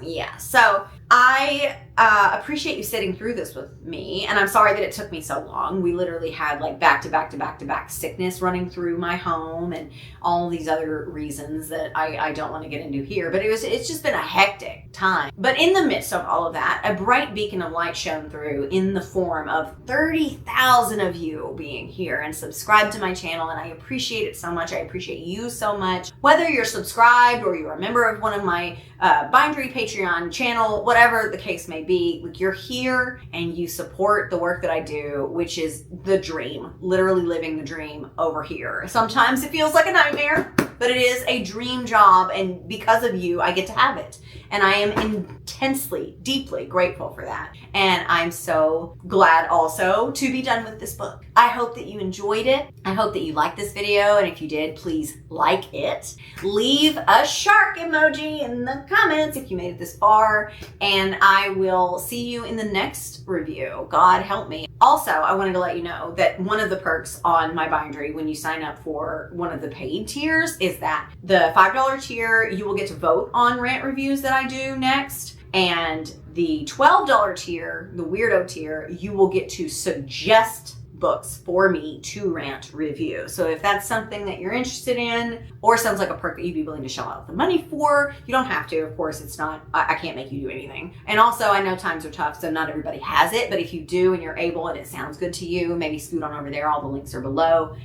Yeah, so I appreciate you sitting through this with me, and I'm sorry that it took me so long. We literally had like back-to-back sickness running through my home and all these other reasons that I don't want to get into here, but it's just been a hectic time. But in the midst of all of that, a bright beacon of light shone through in the form of 30,000 of you being here and subscribed to my channel, and I appreciate it so much. I appreciate you so much. Whether you're subscribed or you're a member of one of my Bindery Patreon channel, whatever the case may be, like, you're here and you support the work that I do, which is the dream, literally living the dream over here. Sometimes it feels like a nightmare, but it is a dream job, and because of you, I get to have it. And I am intensely, deeply grateful for that. And I'm so glad also to be done with this book. I hope that you enjoyed it. I hope that you liked this video. And if you did, please like it. Leave a shark emoji in the comments if you made it this far. And I will see you in the next review. God help me. Also, I wanted to let you know that one of the perks on my Bindery when you sign up for one of the paid tiers is that the $5 tier, you will get to vote on rant reviews that I do next. And the $12 tier, the Weirdo tier, you will get to suggest books for me to rant review. So if that's something that you're interested in, or sounds like a perk that you'd be willing to shell out the money for, you don't have to. Of course, it's not, I can't make you do anything. And also, I know times are tough, so not everybody has it, but if you do and you're able and it sounds good to you, maybe scoot on over there. All the links are below.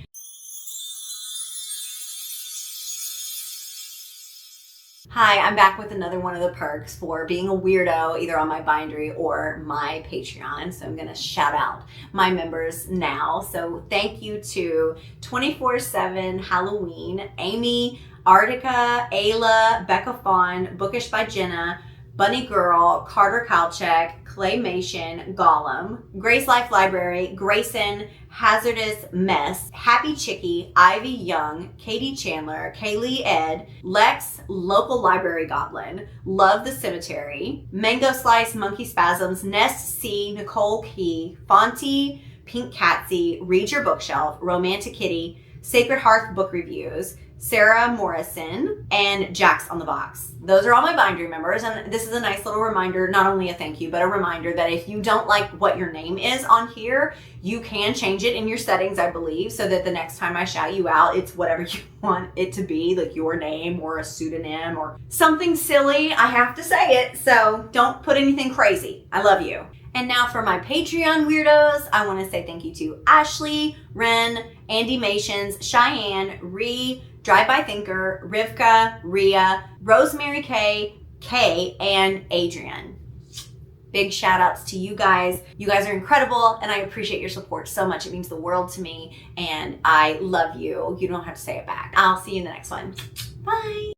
Hi, I'm back with another one of the perks for being a weirdo, either on my Bindery or my Patreon. So I'm gonna shout out my members now. So thank you to 24/7 Halloween, Amy, Artica, Ayla, Becca Fawn, Bookish by Jenna, Bunny Girl, Carter Kalchek, Claymation, Gollum, Grace Life Library, Grayson, Hazardous Mess, Happy Chickie, Ivy Young, Katie Chandler, Kaylee Ed, Lex, Local Library Goblin, Love the Cemetery, Mango Slice, Monkey Spasms, Nest C, Nicole Key, Fonty, Pink Catsy, Read Your Bookshelf, Romantic Kitty, Sacred Hearth Book Reviews, Sarah Morrison, and Jax on the Box. Those are all my Bindery members, and this is a nice little reminder, not only a thank you, but a reminder that if you don't like what your name is on here, you can change it in your settings, I believe, so that the next time I shout you out, it's whatever you want it to be, like your name or a pseudonym or something silly. I have to say it, so don't put anything crazy. I love you. And now for my Patreon weirdos, I want to say thank you to Ashley, Ren, Andy Mations, Cheyenne, Ree, Drive-By Thinker, Rivka, Ria, Rosemary K, Kay, and Adrian. Big shout outs to you guys. You guys are incredible, and I appreciate your support so much. It means the world to me, and I love you. You don't have to say it back. I'll see you in the next one. Bye.